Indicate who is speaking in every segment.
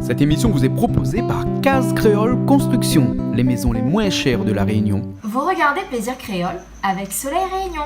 Speaker 1: Cette émission vous est proposée par Case Créole Construction, les maisons les moins chères de la Réunion.
Speaker 2: Vous regardez Plaisir Créole avec Soleil Réunion.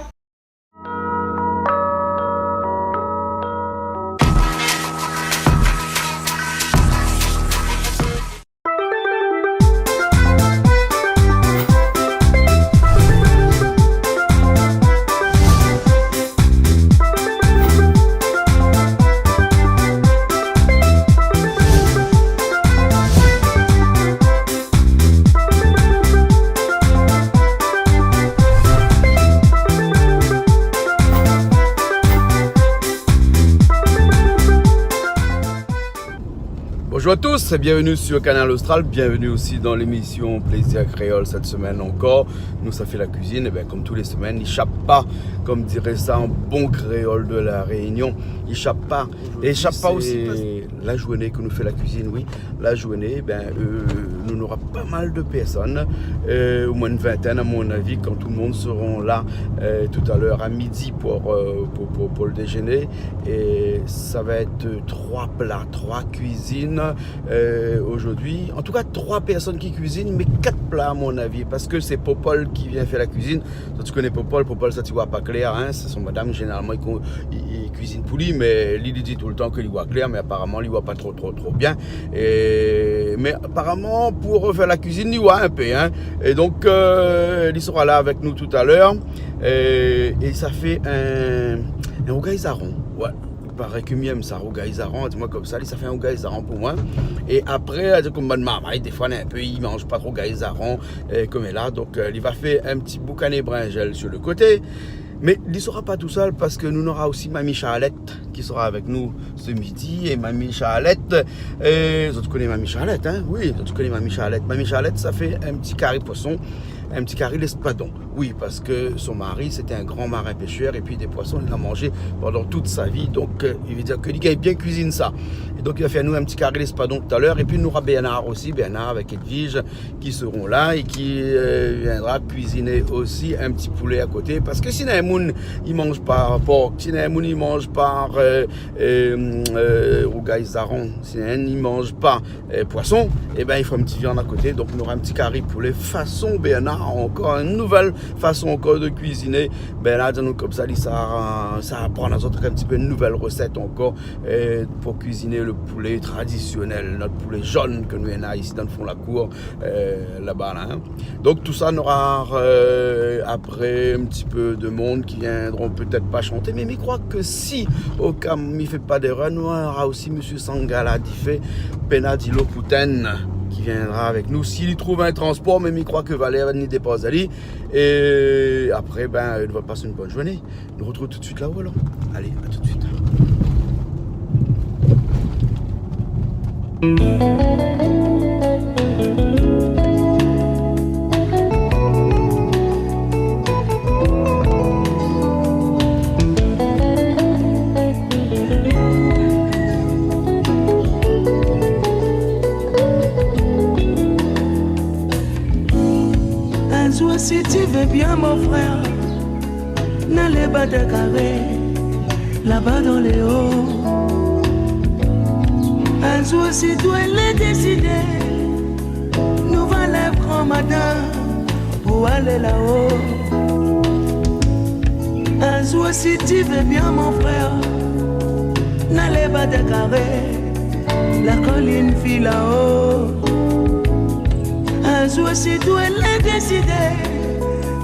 Speaker 3: Bonjour à tous, bienvenue sur Canal Austral, bienvenue aussi dans l'émission Plaisir Créole cette semaine encore. Nous, ça fait la cuisine, et bien comme tous les semaines, il échappe pas, comme dirait ça un bon créole de la Réunion, il échappe pas. Et échappe pas aussi la journée que nous fait la cuisine, oui, la journée, nous aurons pas mal de personnes, au moins une vingtaine à mon avis, quand tout le monde sera là tout à l'heure à midi pour le déjeuner. Et ça va être 3 plats, 3 cuisines. Aujourd'hui, en tout cas 3 personnes qui cuisinent, mais 4 plats à mon avis, parce que c'est Popol qui vient faire la cuisine. Ça, tu connais Popol, ça tu vois pas clair, hein, c'est son madame, généralement il cuisine pour lui, mais lui il dit tout le temps qu'il voit clair, mais apparemment il voit pas trop bien. Mais apparemment pour faire la cuisine il voit un peu, hein. Et donc il sera là avec nous tout à l'heure, et ça fait un rougaïsaron, ouais. Il paraît que mieux ça, rougaïsaron, dis-moi comme ça, ça fait un rougaïsaron pour moi. Et après, comme bonne maman, des fois un peu, il mange pas trop rougaïsaron comme là, donc il va faire un petit boucané brinjel sur le côté. Mais il ne sera pas tout seul parce que nous aurons aussi Mamie Charlette qui sera avec nous ce midi. Et Mamie Charlette, tu connais Mamie Charlette, hein? Oui, tu connais Mamie Charlette. Mamie Charlette, ça fait un petit carré poisson, un petit carré l'espadon. Oui, parce que son mari, c'était un grand marin pêcheur et puis des poissons, il a mangé pendant toute sa vie. Donc, il veut dire que les gars, bien cuisine ça. Et donc, il va faire nous un petit carré l'espadon tout à l'heure. Et puis, nous aura Bernard aussi, Bernard avec Edwige qui seront là et qui viendra cuisiner aussi un petit poulet à côté. Parce que si un moun, il mange pas porc, si un moun, il mange pas rougaïsaron, si un il mange pas poisson, et ben il faut un petit viande à côté. Donc, nous aura un petit carré poulet façon Bernard, encore une nouvelle façon encore de cuisiner. Bernard, nous comme ça apprend à autres un petit peu une nouvelle recette encore pour cuisiner le poulet traditionnel, notre poulet jaune que nous avons ici dans le fond de la cour, là-bas. Là, hein. Donc tout ça, nous aura après un petit peu de monde qui viendront peut-être pas chanter, mais je crois que si au cas où il ne fait pas d'erreur, nous aura aussi M. Sangala Diffé, Penadilo Pouten, qui viendra avec nous s'il trouve un transport, mais je crois que Valère va nous déposer ali. Et après, il va passer une bonne journée. Nous retrouvons tout de suite là-haut alors. Allez, à tout de suite.
Speaker 4: Si tu veux bien mon frère, dans les bas de carré, là-bas dans les hauts. Un jour si tu es décidé, nous va lève grand matin pour aller là-haut. Un jour si tu veux bien mon frère, dans les bas de carré, la colline file là-haut. Un jour si tu es décidé,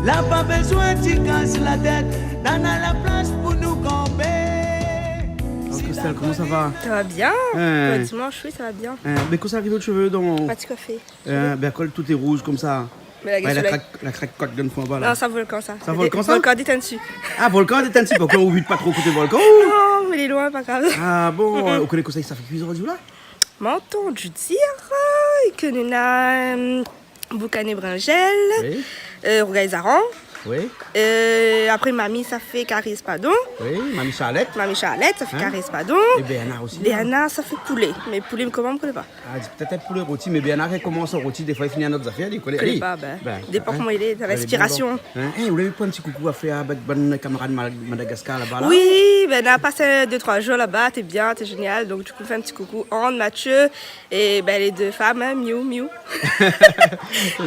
Speaker 4: là pas besoin tu casses la tête, dans la place pour nous camper.
Speaker 3: Alors Christelle, comment ça va?
Speaker 5: Ça va bien, dimanche, oui, ça va bien.
Speaker 3: Mais quand ça arrive aux cheveux dans...
Speaker 5: Pas de café.
Speaker 3: Tout est rouge comme ça.
Speaker 5: Mais
Speaker 3: la craque d'une fois bas là.
Speaker 5: Non, ça volcan ça.
Speaker 3: Ça volcan ça?
Speaker 5: Volcan déteint dessus.
Speaker 3: Ah, volcan déteint dessus, pourquoi on ne pas trop côté volcan?
Speaker 5: Non, mais il est loin, pas grave.
Speaker 3: Ah bon, on connaît quoi ça fait cuisine aujourd'hui là?
Speaker 5: M'entends du dire que nous avons boucané bringel,
Speaker 3: oui.
Speaker 5: Rougaïsaron.
Speaker 3: Oui.
Speaker 5: Après, mamie, ça fait carré espadon.
Speaker 3: Oui, mamie Charlette.
Speaker 5: Mamie Charlette, ça fait carré espadon.
Speaker 3: Et Bernard aussi.
Speaker 5: Bernard, ça fait poulet. Mais poulet, comment on ne connaît pas?
Speaker 3: Ah, peut-être poulet rôti, mais Bernard, il commence en rôti, des fois il finit à notre affaire. Il connaît
Speaker 5: pas, dépend comment il est, l'inspiration.
Speaker 3: Vous l'avez pas un petit coucou à faire avec bonne camarade Madagascar là-bas là?
Speaker 5: Oui, ben, on a passé 2-3 jours là-bas, t'es bien, t'es génial. Donc, du coup, on fait un petit coucou Anne, Mathieu et ben, les 2 femmes, hein, Miu, Miu.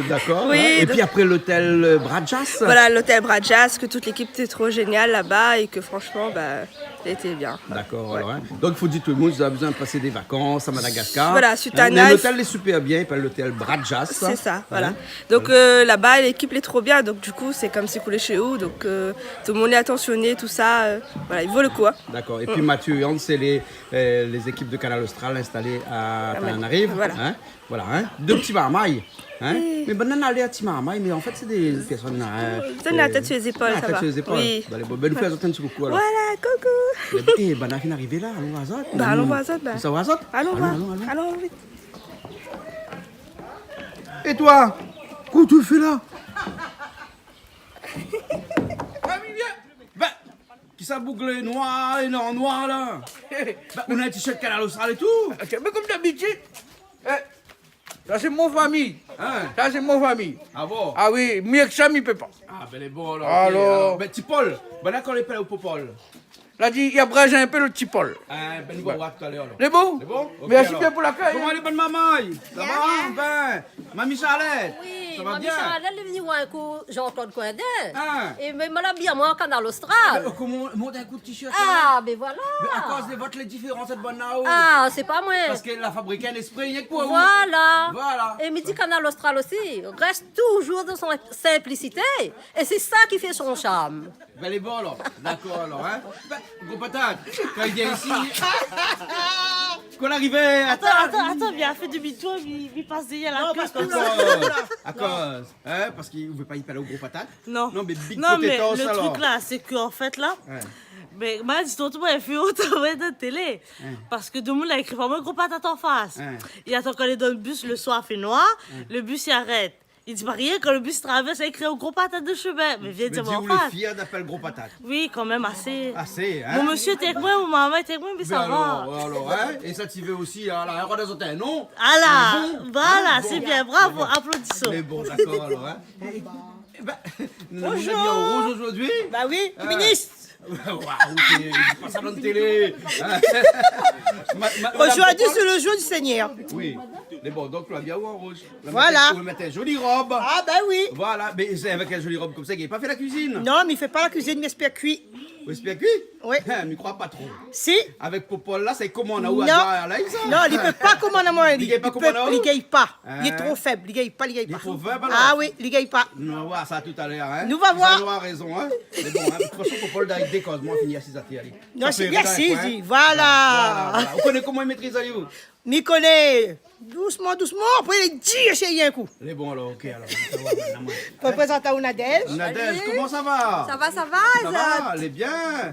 Speaker 1: D'accord.
Speaker 5: Oui,
Speaker 1: hein. Et
Speaker 5: donc-
Speaker 1: puis après l'hôtel Brajas.
Speaker 5: Voilà, l'hôtel Brajas, que toute l'équipe était trop géniale là-bas et que franchement, bah, c'était bien.
Speaker 1: D'accord. Alors, hein. Donc, il faut dire tout le monde, vous avez besoin de passer des vacances à Madagascar.
Speaker 5: Voilà, Sultana,
Speaker 1: Mais l'hôtel est super bien, il s'appelle l'hôtel Brajas.
Speaker 5: C'est ça, voilà.
Speaker 1: Hein.
Speaker 5: Donc là-bas, l'équipe est trop bien. Donc du coup, c'est comme c'est coulé chez eux. Donc tout le monde est attentionné, tout ça. Voilà, il vaut le coup. Hein.
Speaker 1: D'accord. Et puis Mathieu et Anne, c'est les équipes de Canal Austral installées à Tananarive.
Speaker 5: Voilà.
Speaker 1: Hein. Voilà. Hein. 2 petits marmailles. Hein. Mais ben, on a des petits marmailles, mais en fait, c'est des personnes.
Speaker 5: Donne la tête sur les épaules,
Speaker 1: la
Speaker 5: ça
Speaker 1: tête
Speaker 5: va.
Speaker 1: sur les épaules.
Speaker 5: Oui.
Speaker 1: Allez, bon, ben, nous faisons un petit coucou alors.
Speaker 5: Voilà, coucou.
Speaker 1: Eh ben, on a arrivé là, allons voir Azot.
Speaker 5: Bah, allons voir Azot, bah.
Speaker 1: Ça va Azot?
Speaker 5: Allons voir. Allons vite.
Speaker 1: Et toi? Qu'est-ce que tu fais là? Ben, qui ça boucle noir et non noir là? Ben, on a un t-shirt Canal Austral et tout.
Speaker 6: Mais comme d'habitude, ça c'est mon famille.
Speaker 1: Hein?
Speaker 6: Ça c'est mon famille.
Speaker 1: Ah bon?
Speaker 6: Ah oui, mieux que ça, il peut pas.
Speaker 1: Ah, ben, les bons alors.
Speaker 6: Alors?
Speaker 1: Ben, petit Paul, ben là, qu'on les appelle au Paul.
Speaker 6: Là, dit, il y a bragé un peu le petit Paul.
Speaker 1: Ah, ben, nous allons voir tout à l'heure. alors.
Speaker 6: C'est bon?
Speaker 1: C'est bon? Ok,
Speaker 6: Merci
Speaker 1: alors.
Speaker 6: bien pour l'accueil.
Speaker 1: Comment les bonnes mamans? Ça va? Ben, mamie Charlotte?
Speaker 7: Oui,
Speaker 1: Ça va
Speaker 7: mamie
Speaker 1: bien?
Speaker 7: Charlotte, elle est venue voir un coup Jean-Claude Coindin.
Speaker 1: Ah.
Speaker 7: Et même elle a bien moi en Canal Austral.
Speaker 1: Ben, comment monte un coup de t-shirt? là?
Speaker 7: Ah, mais voilà.
Speaker 1: Ben, à cause des votes, les différences, cette bonne là-haut.
Speaker 7: Ah, c'est pas moi.
Speaker 1: Parce qu'elle a fabriqué un esprit, rien que pour vous.
Speaker 7: Voilà.
Speaker 1: Voilà.
Speaker 7: Et midi Canal Austral aussi reste toujours dans son simplicité. Et c'est ça qui fait son charme.
Speaker 1: Ben, les bons alors. D'accord alors, hein? Ben, gros patate, quand il vient ici. Qu'on arrivait à
Speaker 8: Attends, viens, fais demi-tour, il passe derrière la queue.
Speaker 1: À cause, hein? Parce qu'il ne veut pas y parler au gros patate.
Speaker 8: Non.
Speaker 1: Non, mais big
Speaker 8: Non, mais
Speaker 1: potatoes,
Speaker 8: le
Speaker 1: alors.
Speaker 8: truc là, c'est qu'en fait là,
Speaker 1: Ouais.
Speaker 8: mais moi, dis toi, elle fait autant de télé. Parce que tout le monde a écrit vraiment gros patate en face.
Speaker 1: Ouais.
Speaker 8: Il attend quand il est dans le bus, le soir, il fait noir, le bus il arrête. Il dit pas rien, quand le bus traverse, il écrit au gros patate de chemin. Mais viens
Speaker 1: Mais
Speaker 8: dire
Speaker 1: dis
Speaker 8: moi en
Speaker 1: où
Speaker 8: face.
Speaker 1: le fier d'appel gros patate.
Speaker 8: Oui, quand même assez.
Speaker 1: Assez, hein?
Speaker 8: Mon monsieur était avec moi, mon maman était avec moi, mais
Speaker 1: Ben
Speaker 8: ça va.
Speaker 1: alors, hein? Et ça, tu veux aussi à la Roi des Hôtels, non?
Speaker 8: Ah là,
Speaker 1: Bon.
Speaker 8: voilà,
Speaker 1: Hein,
Speaker 8: c'est
Speaker 1: bon.
Speaker 8: bien, bravo, applaudissons.
Speaker 1: Mais bon, d'accord, alors, hein? Eh ben, nous avons mis en rouge aujourd'hui.
Speaker 8: Bah oui,
Speaker 1: Ah.
Speaker 8: ministre.
Speaker 1: Waouh, c'est pas ça dans la télé. Hein?
Speaker 8: Aujourd'hui, c'est le jour du Seigneur.
Speaker 1: Oui. Mais bon, donc, la bien ou en rouge.
Speaker 8: Voilà.
Speaker 1: On va mettre une jolie robe.
Speaker 8: Ah ben oui.
Speaker 1: Voilà, mais c'est avec une jolie robe comme ça qu'il n'a pas fait la cuisine.
Speaker 8: Non, mais il fait pas la cuisine, mais espère cuit.
Speaker 1: Vous espérez cuit?
Speaker 8: Oui.
Speaker 1: Hein, mais crois pas trop.
Speaker 8: Si.
Speaker 1: Avec Popol là, c'est comment on a où
Speaker 8: Non.
Speaker 1: à la ça?
Speaker 8: Non, il peut pas commander moi.
Speaker 1: Il gagne pas comme on a où?
Speaker 8: Il gagne pas. Il est
Speaker 1: Hein?
Speaker 8: trop faible. Il gagne pas, il gagne
Speaker 1: Il
Speaker 8: pas.
Speaker 1: faut 20 balles.
Speaker 8: Ah oui, il gagne pas.
Speaker 1: Nous allons voir ça tout à l'heure. Hein?
Speaker 8: Nous va voir.
Speaker 1: Nous avons raison. Hein? Mais bon, hein, de toute façon, Popol d'ailleurs décose. Moi, on finit à 6 à allez.
Speaker 8: Non,
Speaker 1: Ça
Speaker 8: c'est
Speaker 1: fait
Speaker 8: bien,
Speaker 1: 25,
Speaker 8: si,
Speaker 1: hein?
Speaker 8: si. Voilà.
Speaker 1: Voilà. Vous connaissez comment il maîtrise à vous?
Speaker 8: M'y connaît. Doucement, doucement. Après, il dit chez un coup.
Speaker 1: Les bons alors, ok alors. Ça va, maintenant, moi.
Speaker 8: Faut présenter à Nadège.
Speaker 1: Nadège, comment ça va?
Speaker 9: Ça va,
Speaker 1: Ça va, elle est bien.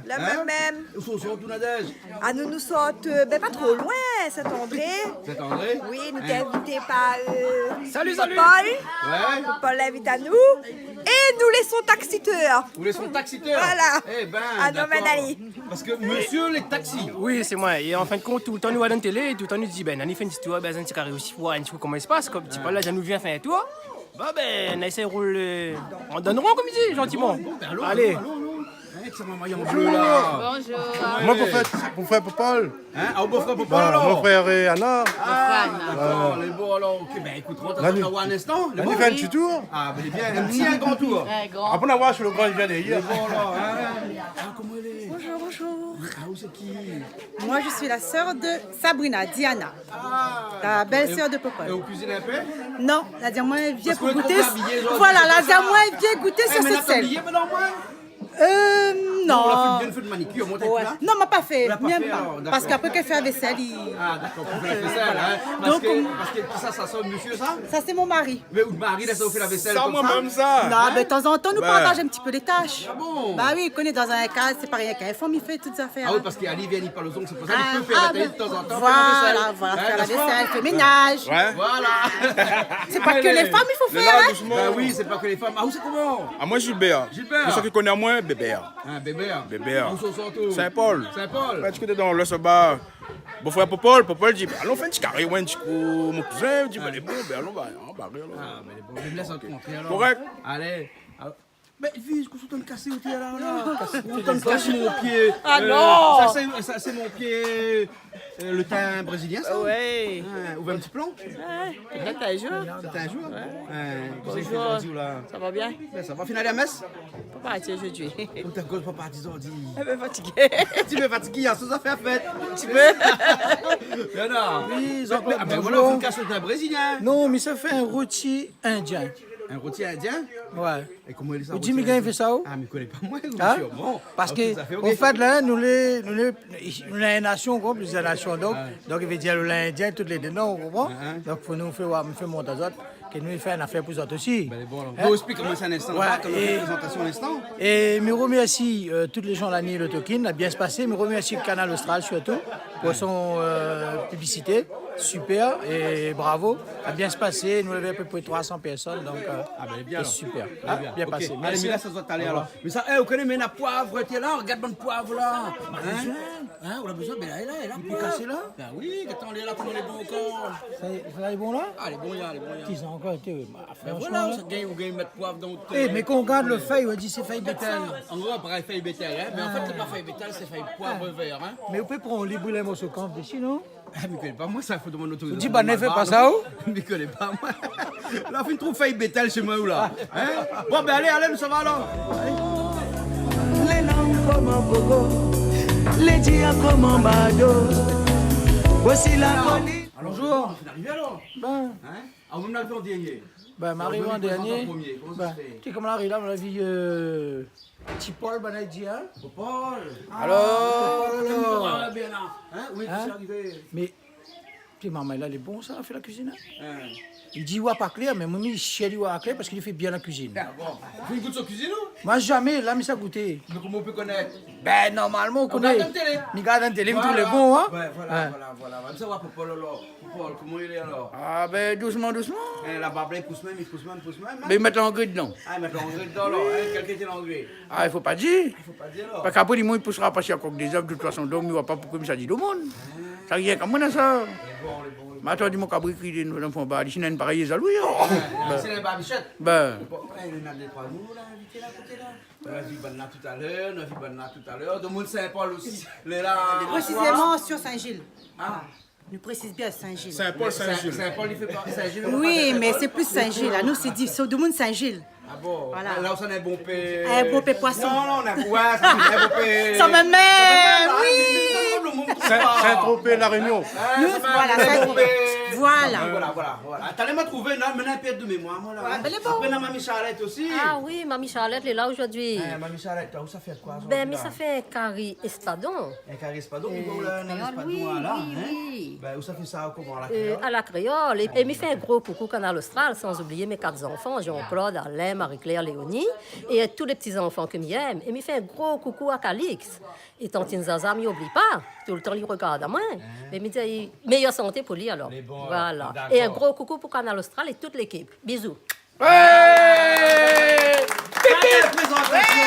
Speaker 9: La
Speaker 1: Hein?
Speaker 9: même.
Speaker 1: Où sont tout Nadège?
Speaker 9: Ah, nous sommes pas trop loin, Saint-André.
Speaker 1: C'est André?
Speaker 9: Oui, nous sommes invités par
Speaker 1: Salut.
Speaker 9: Paul.
Speaker 1: Ouais.
Speaker 9: Paul l'invite à nous. Et nous laissons taxiteurs.
Speaker 1: Vous voulez son taxiteur?
Speaker 9: Voilà.
Speaker 1: Eh ben,
Speaker 9: À
Speaker 1: d'accord.
Speaker 9: Novenali.
Speaker 1: Parce que monsieur les taxis.
Speaker 10: Oui, c'est moi. Et en fin de compte, tout le temps, nous allons à la télé, tout le temps, nous dit, ben, on a fait une petite tour, ben, on a carré aussi pour voir un petit peu comment il se passe. Comme petit peu là, nous vient faire un tour. Bah, ben, on a essayé de rouler en donneront, comme il dit, gentiment.
Speaker 1: Ben, allô,
Speaker 10: Allez.
Speaker 1: allô. Hein, que ça m'a maillé en bleu là.
Speaker 11: Moi, pour faire Popol.
Speaker 1: Hein? Ah, au beau-frère Popol
Speaker 11: Voilà,
Speaker 1: alors?
Speaker 11: mon frère et Anna.
Speaker 1: Ah, d'accord, les beaux alors. Ok, ben écoute, rentre
Speaker 11: Là, nous-
Speaker 1: à un instant. Les
Speaker 11: On
Speaker 1: bons?
Speaker 11: y fait un petit tour.
Speaker 1: Ah, ben bien, un petit, un grand tour.
Speaker 11: Après, on a voir sur le grand, il vient
Speaker 1: Les
Speaker 11: d'hier.
Speaker 1: bons alors, hein? Ah, comment elle est?
Speaker 12: Bonjour, bonjour.
Speaker 1: Ah, où c'est qui?
Speaker 12: Moi, je suis la sœur de Sabrina, Diana,
Speaker 1: Ah.
Speaker 12: la belle-sœur de
Speaker 1: Et
Speaker 12: Popol.
Speaker 1: vous cuisinez un peu?
Speaker 12: Non, la diamant, elle vient
Speaker 1: Parce
Speaker 12: pour
Speaker 1: que le
Speaker 12: goûter.
Speaker 1: groupe habillé, genre,
Speaker 12: Voilà,
Speaker 1: c'est
Speaker 12: la
Speaker 1: comme ça.
Speaker 12: diamant, elle vient goûter
Speaker 1: Eh,
Speaker 12: sur
Speaker 1: mais
Speaker 12: cette
Speaker 1: là, t'as
Speaker 12: scène.
Speaker 1: oublié, mais non, moi?
Speaker 12: Non.
Speaker 1: On l'a fait bien fait de manicure, moi, t'as
Speaker 12: Ouais.
Speaker 1: là?
Speaker 12: Non, m'a pas fait,
Speaker 1: On l'a pas
Speaker 12: même
Speaker 1: fait,
Speaker 12: pas.
Speaker 1: alors, d'accord.
Speaker 12: Parce qu'après qu'elle fait la vaisselle,
Speaker 1: Ah, d'accord, pour faire la vaisselle, hein? Parce
Speaker 12: Donc,
Speaker 1: que ça sonne monsieur, ça?
Speaker 12: ça c'est mon mari.
Speaker 1: Mais ou Marie, là, ça vous fait la vaisselle
Speaker 11: Ça,
Speaker 1: comme ça?
Speaker 11: moi-même, ça.
Speaker 12: Non, mais de temps en temps, nous
Speaker 11: Ben.
Speaker 12: partageons un petit peu les tâches.
Speaker 1: Ah bon?
Speaker 12: Bah oui, il connaît dans un cas, c'est pas rien qu'un femme, il fait toutes les affaires.
Speaker 1: Ah oui, parce qu'Ali vient, il parle aux ongles, c'est pour ça qu'il peut
Speaker 12: Ah,
Speaker 1: faire la télé de temps en temps. faire la vaisselle.
Speaker 12: Voilà, voilà,
Speaker 1: Hein,
Speaker 12: faire la
Speaker 1: n'est-ce pas?
Speaker 12: vaisselle, fait ménage.
Speaker 11: Ouais.
Speaker 1: Voilà.
Speaker 12: C'est pas que les femmes, il faut faire,
Speaker 11: Là,
Speaker 12: hein.
Speaker 11: doucement.
Speaker 1: Ben oui, c'est pas que les femmes. Ah, où c'est comment?
Speaker 11: Ah, moi, Gilbert.
Speaker 1: Gilbert.
Speaker 11: Pour ceux qui connaissent moins, Bébert.
Speaker 1: Un bébé.
Speaker 11: Bébé.
Speaker 1: Où sont surtout?
Speaker 11: Saint-Paul.
Speaker 1: Saint-Paul.
Speaker 11: Ouais, tu connais dans le sabbat. Bon frère Popol dit, allons faire un petit carré, ouais, un petit coup. Mon cousin dit, ben, les bons, ben, allons, on va rire.
Speaker 1: Ah, mais bon, je me laisse en compter alors.
Speaker 11: Correct.
Speaker 1: Allez. Ah, Ben, vise, qu'on s'entend casser au pied là. On s'entend casser mon pied.
Speaker 8: Ah non!
Speaker 1: Ça, c'est mon pied. Le teint brésilien, ça?
Speaker 8: Ouais.
Speaker 1: Ouvre un petit plomb?
Speaker 8: Ouais. Peut-être un jour.
Speaker 1: C'est un jour?
Speaker 8: Bonjour.
Speaker 1: Là.
Speaker 8: Ça va bien?
Speaker 1: Ben, ça va, finir la messe?
Speaker 8: Pas partir aujourd'hui.
Speaker 1: Où t'as cause pas partir aujourd'hui?
Speaker 8: Un peu fatigué.
Speaker 1: Tu m'es fatigué, il y a ça fait fête.
Speaker 8: Tu veux?
Speaker 1: Ben non.
Speaker 6: Oui,
Speaker 1: Ben voilà, on casse le teint brésilien.
Speaker 6: Non, mais ça fait un rôti indien.
Speaker 1: Un rôti indien?
Speaker 6: Ouais.
Speaker 1: Et comment il est ça?
Speaker 6: Vous Jimmy Gain fait ça où?
Speaker 1: Ah, mais il connaît pas moi,
Speaker 6: Hein?
Speaker 1: monsieur. Bon.
Speaker 6: Parce
Speaker 1: Ok,
Speaker 6: que,
Speaker 1: ça fait ok.
Speaker 6: au fait, là, nous, les nations, quoi, plusieurs nations, donc il veut dire l'Indien, toutes les deux, non, vous comprenez? Donc, pour nous faire monter aux autres, que nous, fait une affaire pour les autres aussi.
Speaker 1: Ben, bon, alors. Vous expliquez comment c'est un instant,
Speaker 6: Ouais,
Speaker 1: comme une présentation un instant.
Speaker 6: Et je remercie toutes les gens de l'année, le token, a bien se passé. Je remercie le Canal Austral surtout pour son publicité. Super et bravo. A bien se passé. Nous avons à peu près 300 personnes. Donc,
Speaker 1: bien,
Speaker 6: c'est super.
Speaker 1: Ah,
Speaker 6: Bien
Speaker 1: ok.
Speaker 6: passé.
Speaker 1: Allez,
Speaker 6: Merci.
Speaker 1: mais là, ça doit aller alors. Mais ça, vous connaissez, mais la poivre, t'es là, regarde mon poivre là. Hein, on a besoin, mais là, elle est là.
Speaker 6: Il peut casser là?
Speaker 1: Ben oui, attends, on est là, comment on est bon encore.
Speaker 6: Ça est bon là?
Speaker 1: Ah, les bons, il y a.
Speaker 6: Ils ont encore été.
Speaker 1: Ben voilà, ça gagne, vous gagnez mettre poivre dans votre.
Speaker 6: Eh, mais qu'on regarde le feuille, on dit c'est feuille bétel.
Speaker 1: En gros, pareil, feuille bétel, hein. Mais en fait, c'est pas feuille bétel, c'est feuille poivre vert, hein.
Speaker 6: Mais vous pouvez prendre les boulets au camp d'ici, non?
Speaker 1: Ah, mais connais pas moi, ça, il faut demander l'autorisation.
Speaker 6: Tu dis, bah, ne fais pas ça, où?
Speaker 1: Mais connais pas moi. Là, on fait une trouve feuille bétel chez moi, ou là. Hein? Bon, ben allez, nous, ça va alors.
Speaker 4: Les langues comme un coco, les dias comme un bado. Voici la colline.
Speaker 1: Bonjour. On est arrivé alors.
Speaker 6: Ben,
Speaker 1: Hein? Ah, vous m'avez en dernier.
Speaker 6: ben, m'arrive en dernier.
Speaker 1: Comment ça
Speaker 6: Ben,
Speaker 1: se fait?
Speaker 6: tu sais comment on arrive là, on a vu petit Paul, ben, il dit, hein?
Speaker 1: Paul.
Speaker 6: Alors,
Speaker 1: Ah, bien là. Hein? Oui, tu es arrivé.
Speaker 6: mais, tu sais, maman, là, elle est bon, ça, elle fait la cuisine, hein?
Speaker 1: Hein.
Speaker 6: Il dit, ouais, pas clair, mais moi, il chérit, ouais, clair, parce qu'il fait bien la cuisine.
Speaker 1: Ah, bon. Vous une goûte sur cuisine ou?
Speaker 6: Moi, jamais, là, mais ça goûté.
Speaker 1: Mais comment on peut connaître?
Speaker 6: Ben, normalement, on connaît.
Speaker 1: regarde la télé.
Speaker 6: Il regarde la télé, il trouve les bons, hein?
Speaker 1: Ouais, voilà. Même ça va pour Paul alors. Paul, comment il est alors?
Speaker 6: Ah, ben, doucement.
Speaker 1: La barbe, il pousse même.
Speaker 6: Mais il met l'engrais dedans.
Speaker 1: Ah, mais l'engrais dedans alors. Quel était l'engrais?
Speaker 6: Ah, il faut pas dire.
Speaker 1: Il faut pas dire alors.
Speaker 6: Parce qu'après, il poussera pas sur des œufs de toute façon, donc il ne va pas pourquoi ça dit le monde. Ça rien comme moi, ça. Mais toi, dis-moi qu'après, il nous font pas, il n'y a pas pareil, ça, lui.
Speaker 1: C'est les barbichettes.
Speaker 6: Ben.
Speaker 1: Il y en a des trois nous là, invité là, côté là. On a vu Banna tout à l'heure, tout à l'heure. De monde Saint-Paul aussi. Les là.
Speaker 12: Précisément sur Saint-Gilles.
Speaker 1: Ah.
Speaker 12: Nous précise bien Saint-Gilles.
Speaker 11: Saint-Paul, Saint-Gilles.
Speaker 1: Saint-Paul, il fait pas Saint-Gilles.
Speaker 12: Oui, mais c'est plus Saint-Gilles. Là. Nous, c'est dit, c'est du monde Saint-Gilles.
Speaker 1: Ah bon?
Speaker 12: Voilà.
Speaker 1: Là où ça a un bon paix.
Speaker 12: Un beau paix poisson.
Speaker 1: Non, on a ouais, ça fait un bon paix.
Speaker 12: Ça me met, oui.
Speaker 11: Saint-Tropez, La Réunion.
Speaker 12: Nous, voilà, voilà.
Speaker 1: Voilà. T'allais me trouver, non, maintenant, pièce de mémoire, moi, là.
Speaker 12: elle est bonne.
Speaker 1: Après, dans Mamie Charlotte aussi.
Speaker 7: Ah oui, Mamie Charlotte elle est là aujourd'hui.
Speaker 1: Mamie Charlotte, où ça fait quoi?
Speaker 7: Ben, mais ça fait un carré espadon.
Speaker 1: Un carré espadon, où là, un espadon, là, hein? Ben, où ça fait ça, comment, à la créole?
Speaker 7: À la créole. Et me fait un gros coucou Canal Austral, sans oublier mes 4 enfants, Jean-Claude, Alain, Marie-Claire, Léonie, et tous les petits-enfants que m'aiment. Et me fait un gros coucou à Calix. Et Tantine Zaza, m'y oublie pas. Tout le temps, il regarde à moi. Mais me dit, meilleure santé pour lui, alors. Voilà. Et un gros coucou pour Canal Austral et toute l'équipe. Bisous.
Speaker 1: Quelle présentation!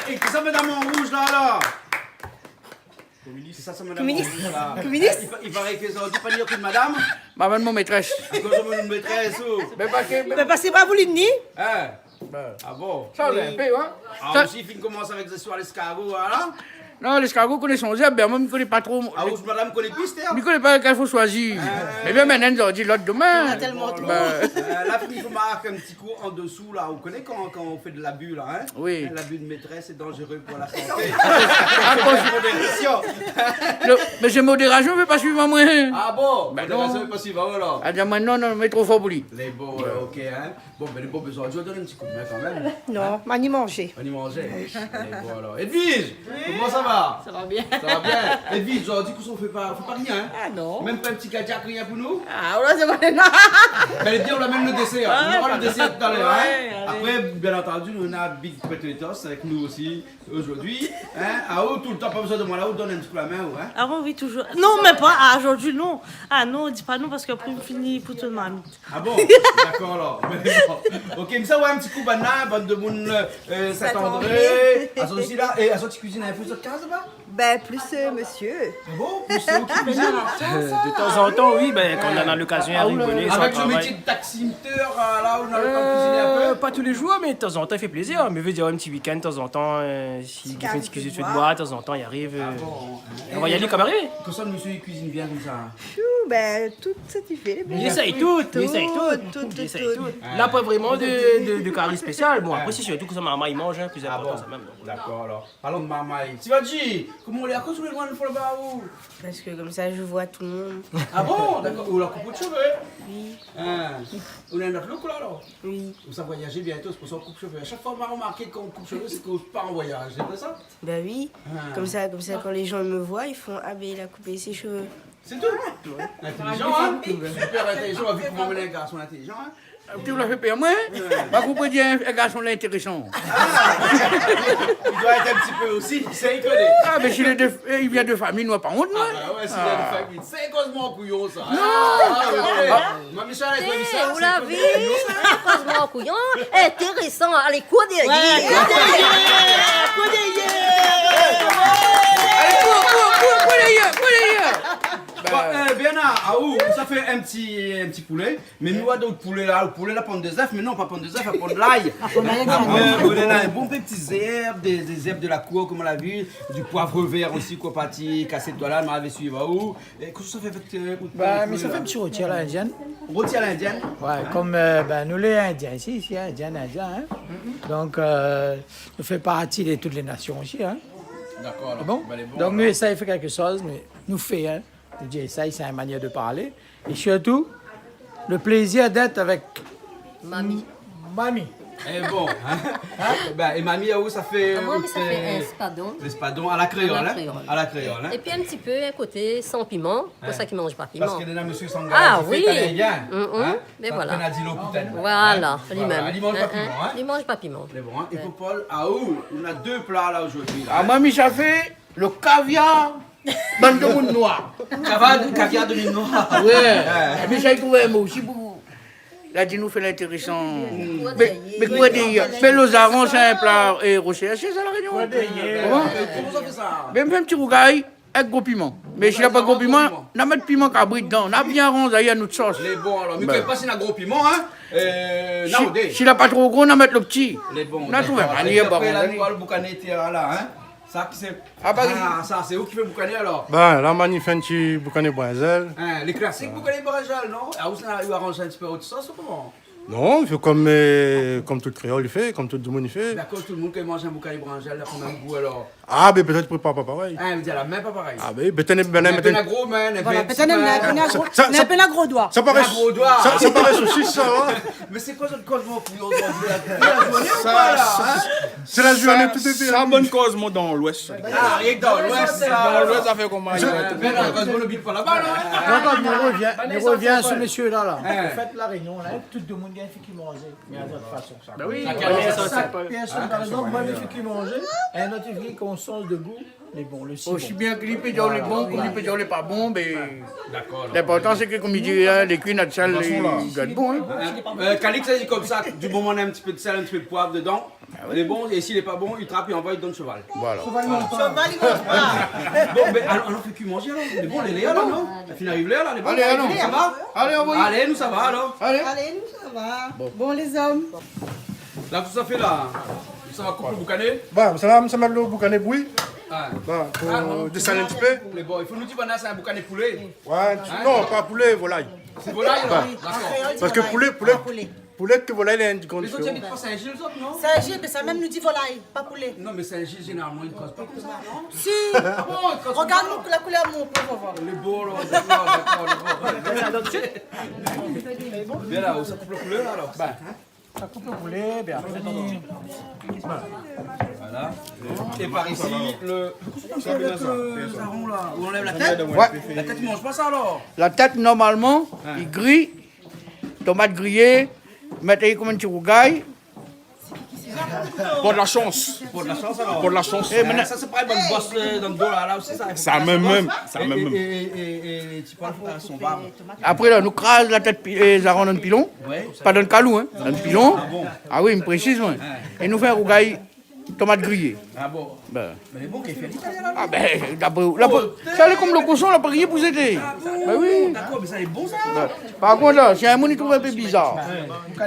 Speaker 1: Et ça, madame en rouge, là? Ça, madame
Speaker 12: Communiste.
Speaker 1: en rouge, là.
Speaker 12: Communiste.
Speaker 1: Il paraît que ça dit pas dire que madame.
Speaker 6: Maman, mon maîtresse.
Speaker 1: À cause de mon maîtresse, ou?
Speaker 12: Mais parce que pas voulu ni.
Speaker 1: Hein? Ah bon?
Speaker 6: Ça, on a un peu, hein?
Speaker 1: Ah, aussi, il commence avec des soirs l'escargot, voilà.
Speaker 6: Non, l'escargot connaît son zèbre, ben moi, je ne connais pas trop.
Speaker 1: Ah, où madame connaît piste, hein?
Speaker 6: Je ne connais pas lequel il faut choisir. Mais bien maintenant, on dit l'autre demain.
Speaker 12: On a tellement trop.
Speaker 1: Là, il faut marquer un petit coup en dessous, là. Vous connaissez quand on fait de l'abus, là, hein?
Speaker 6: Oui.
Speaker 1: L'abus de maîtresse est dangereux pour la santé.
Speaker 6: Mais j'ai modération, je ne veux pas suivre moi.
Speaker 1: Ah bon?
Speaker 6: Ben
Speaker 1: Non,
Speaker 6: non.
Speaker 1: ça veut pas suivre, voilà.
Speaker 6: Ah, dis-moi, non, mais trop fort pour lui.
Speaker 1: Les beaux, ok, hein? Bon, ben les beaux besoins, je vais donner un petit coup de main quand même.
Speaker 12: Non, m'a ni mangé.
Speaker 1: On y mangeait. Les beaux, alors. Edwige, comment ça va?
Speaker 7: Ça va bien.
Speaker 1: Ça va bien? Edwige, aujourd'hui, on fait pas rien, hein?
Speaker 7: Ah non.
Speaker 1: Même pas un petit kajak, rien pour nous?
Speaker 7: Ah, là, c'est pas non.
Speaker 1: Mais bien, on amène le dessert. On aura le dessert tout à l'heure,
Speaker 7: Ouais,
Speaker 1: hein? Après, bien entendu, on a Big Potatoes avec nous aussi aujourd'hui. Hein? Ah, oh, tout le temps, pas besoin de moi là, on donne un petit coup la main, ouais.
Speaker 8: Ah oui, toujours. Non, même pas. Ah, aujourd'hui, non. Ah non, dis pas non parce qu'après, on finit pour tout le monde.
Speaker 1: Ah bon? D'accord alors. Ok, mais ça, ouais, un petit coup, banane, bande de monde, Saint-André. À son aussi là, et à son petite cuisine, un peu de case là-bas?
Speaker 9: Ben, plus monsieur.
Speaker 1: Ah bon? Plus c'est où qui cuisine?
Speaker 10: De temps en temps, oui, ben, quand on a l'occasion à rigoler. sans
Speaker 1: Avec le
Speaker 10: travail.
Speaker 1: métier de taximeteur, là, on a le temps de cuisiner un peu.
Speaker 10: Pas tous les jours, mais de temps en temps, il fait plaisir. Mais veut dire un petit week-end, de temps en temps, s'il fait une petite cuisine de bois, de temps en temps, il arrive. On va y aller comme arrivé.
Speaker 1: Comme ça, le monsieur, il cuisine bien comme ça.
Speaker 9: Chou, ben, tout ce qu'il fait.
Speaker 10: Il essaye tout, il essaye tout. Il essaye tout. Là, pas vraiment de carré spécial. Bon, après, c'est surtout que ça, maman, il mange, plus important, ça même.
Speaker 1: D'accord, alors. Parlons de maman. Tu vas dire, comment on est à cause de loin de faire le bar où?
Speaker 8: Parce que comme ça, je vois tout le monde.
Speaker 1: Ah bon? D'accord. Ou la coupe de cheveux?
Speaker 8: Oui.
Speaker 1: On a notre look là, alors?
Speaker 8: Oui.
Speaker 1: Vous allez voyager bientôt, c'est pour ça qu'on coupe cheveux. À chaque fois, on m'a remarqué qu'on coupe cheveux, c'est qu'on part en voyage. C'est pas ça?
Speaker 8: Ben oui. Comme ça, quand les gens me voient, ils font ah ben il a coupé ses cheveux.
Speaker 1: C'est tout? Intelligent, hein? Super intelligent, on a vu comment on est un garçon intelligent, hein?
Speaker 6: Tu l'as fait pire, moi? Bah, vous pouvez dire un garçon là intéressant.
Speaker 1: Il doit être un petit peu aussi, c'est inconnu.
Speaker 6: Ah, mais il vient de famille, nous pas honte, moi.
Speaker 1: Ah ouais, c'est de famille. C'est cosmo couillon, ça. Non! Ma Michel, elle dit ça.
Speaker 7: Vous l'avez? Cosmo couillon. Intéressant. Allez, quoi derrière?
Speaker 1: Allez, Bernard, ça fait un petit poulet, mais nous avons d'autres poulets là. Le poulet là, prendre des œufs, mais non, pas prendre des œufs, pas prendre de l'ail. On a là un bon petit herbes, des herbes de la cour, comme on l'a vu, du poivre vert aussi, quoi, parti, cassé de toi là, m'avait suivi à où. Qu'est-ce que ça fait avec
Speaker 6: Bah, mais ça fait un petit rôti à l'indienne.
Speaker 1: Rôti à l'indienne?
Speaker 6: Ouais, comme nous les Indiens ici, Indien, hein. Donc, nous fait partie de toutes les nations aussi, hein.
Speaker 1: D'accord.
Speaker 6: Bon? Donc, nous essayons de faire quelque chose, mais nous faisons, hein. Je dis, ça, c'est une manière de parler. Et surtout, le plaisir d'être avec
Speaker 7: Mamie.
Speaker 6: Mamie.
Speaker 1: Et bon, hein? Et mamie, où ça fait?
Speaker 7: Moi, ça fait espadon.
Speaker 1: L'espadon à la créole, hein? À la créole, hein?
Speaker 7: Et puis un petit peu un côté sans piment, pour ça qu'ils ne mangent pas piment.
Speaker 1: Parce que là, monsieur Sangara,
Speaker 7: Ah
Speaker 1: il
Speaker 7: oui.
Speaker 1: fait bien.
Speaker 7: Mais voilà.
Speaker 1: Voilà.
Speaker 7: Voilà, lui-même.
Speaker 1: Il mange pas piment, hein?
Speaker 7: Il mange pas piment.
Speaker 1: C'est bon, hein? Et pour Paul, on a deux plats là aujourd'hui.
Speaker 6: Ah, mamie, ça fait le caviar. Bande de monde noir.
Speaker 1: Caviar de mine noire.
Speaker 6: Ouais. Mais ça, il trouvait moi aussi beaucoup. Là, dis-nous, fait l'intéressant. Mais quoi dire? Fais les arranges, c'est un plat et rocher. C'est ça la réunion?
Speaker 1: Comment ça fait ça?
Speaker 6: Même un petit rougail avec gros piment. Mais s'il n'y a pas de gros piment, on a mettre piment cabri dedans. On a bien arrangé, il y a notre sauce.
Speaker 1: Les bons alors. Mais quand il y a un gros piment, hein?
Speaker 6: S'il n'a pas trop gros, on a mettre le petit.
Speaker 1: Les bons.
Speaker 6: On a trouvé un manière.
Speaker 1: Après, là, nous, le boucané là, hein? Ça, c'est où qui fait boucané alors?
Speaker 13: Ben, la manie fait un petit boucané brinzel.
Speaker 1: Les classiques boucané brinzel, non? Ah, vous avez arrangé un petit peu autre sauce ou comment?
Speaker 13: Non, il fait comme tout créole il fait, comme tout le monde il fait.
Speaker 1: D'accord, tout le monde qui mange un boucané brinzel, là, qu'on a un goût alors.
Speaker 13: Ah, mais peut-être prépare pas pareil.
Speaker 1: Ah, vous dites la même pas pareil.
Speaker 13: Ah, mais peut-être
Speaker 1: un gros man,
Speaker 12: Voilà, peut-être un gros doigt.
Speaker 13: Ça paraît
Speaker 1: gros doigt.
Speaker 13: Ça paraît saucisse, ça, va.
Speaker 1: Mais c'est quoi cette cosmo pour la journée ou pas là?
Speaker 13: C'est la journée tout est
Speaker 11: Ça bonne cosmo dans l'ouest.
Speaker 1: Ah, rien que dans l'ouest,
Speaker 11: Dans l'ouest, ça fait comment?
Speaker 1: Ben, cosmo ne bite pas là-bas, là.
Speaker 6: On revient ce monsieur-là. Faites la réunion, là. Tout le monde vient qui manger. Mais à notre façon.
Speaker 10: Ben oui,
Speaker 6: Personne, par exemple, moi, je fais qui manger. Un autre qui qu'on sens de goût. Mais bon, le aussi bien que l'IP dans les bons, que l'IP dans les pas bons, mais.
Speaker 1: D'accord.
Speaker 6: L'important, c'est que, comme il dit, les cuits naturels, ils gâtent bon.
Speaker 1: Calix, ça dit comme ça, du moment on a un petit peu de sel, un petit peu de poivre dedans. Il est bon, et s'il n'est pas bon, il trappe et envoie, il donne cheval.
Speaker 6: Voilà.
Speaker 12: Cheval, il mange pas.
Speaker 1: Bon, mais alors, on fait que manger alors. C'est bon, les Léa là, non? La fille arrive là, les bons.
Speaker 6: Allez, allons.
Speaker 1: Ça va?
Speaker 6: Allez, envoyez.
Speaker 1: Allez, nous ça va alors.
Speaker 6: Allez.
Speaker 12: Allez, nous, ça va. Bon, les hommes.
Speaker 1: Là, tout ça fait là. Ça va couper le boucané?
Speaker 13: Bah, ça met le boucané bouilli.
Speaker 1: Ah.
Speaker 13: Bah, pour descendre un petit peu.
Speaker 1: Mais bon, il faut nous dire que c'est un boucané poulet.
Speaker 13: Ouais, non, pas poulet, volaille.
Speaker 1: C'est volaille alors? D'accord.
Speaker 13: Parce que poulet que volaille, il y a une
Speaker 1: Les autres, ils habitent pas Saint-Gilles, les autres, non?
Speaker 12: Saint-Gilles, mais ça même nous dit volaille, pas poulet.
Speaker 1: Non, mais Saint-Gilles, généralement, ils ne causent pas comme ça, non?
Speaker 12: Si.
Speaker 1: Ah bon, ils causent
Speaker 12: Regarde-nous la couleur de mon pauvre voir.
Speaker 1: Les beaux, là, d'accord. Bien là, ça coupe le poulet, là, alors?
Speaker 6: Ça coupe le poulet, bien après.
Speaker 1: Voilà. Et par ici, le sarron là, où on lève la tête.
Speaker 6: Ouais.
Speaker 1: La tête, ils mangent pas ça alors?
Speaker 6: La tête, normalement, il grille, tomate grillée, mettez comme un petit rougail.
Speaker 11: Pour de la chance.
Speaker 1: Pour de la chance alors?
Speaker 11: Pour de la chance.
Speaker 1: Ça, c'est pas une bonne bosse dans le dos là aussi, ça.
Speaker 11: Ça même.
Speaker 1: Et tu parles à son barbe.
Speaker 6: Après, là, nous crase la tête et ça rend dans le pilon.
Speaker 1: Ouais.
Speaker 6: Pas dans le calou, hein. Dans le pilon.
Speaker 1: Ah bon?
Speaker 6: Ah oui, il me précise, moi. Et nous fait un rougail tomate grillée.
Speaker 1: Ah bon?
Speaker 6: Ben.
Speaker 1: Mais les bons qui fait l'italien là.
Speaker 6: Ah ben, ça allait comme le cochon, l'a pas grillé pour aider. Ben oui.
Speaker 1: D'accord, mais ça est bon ça.
Speaker 6: Ben, par contre là, si un monde il trouve un peu bizarre.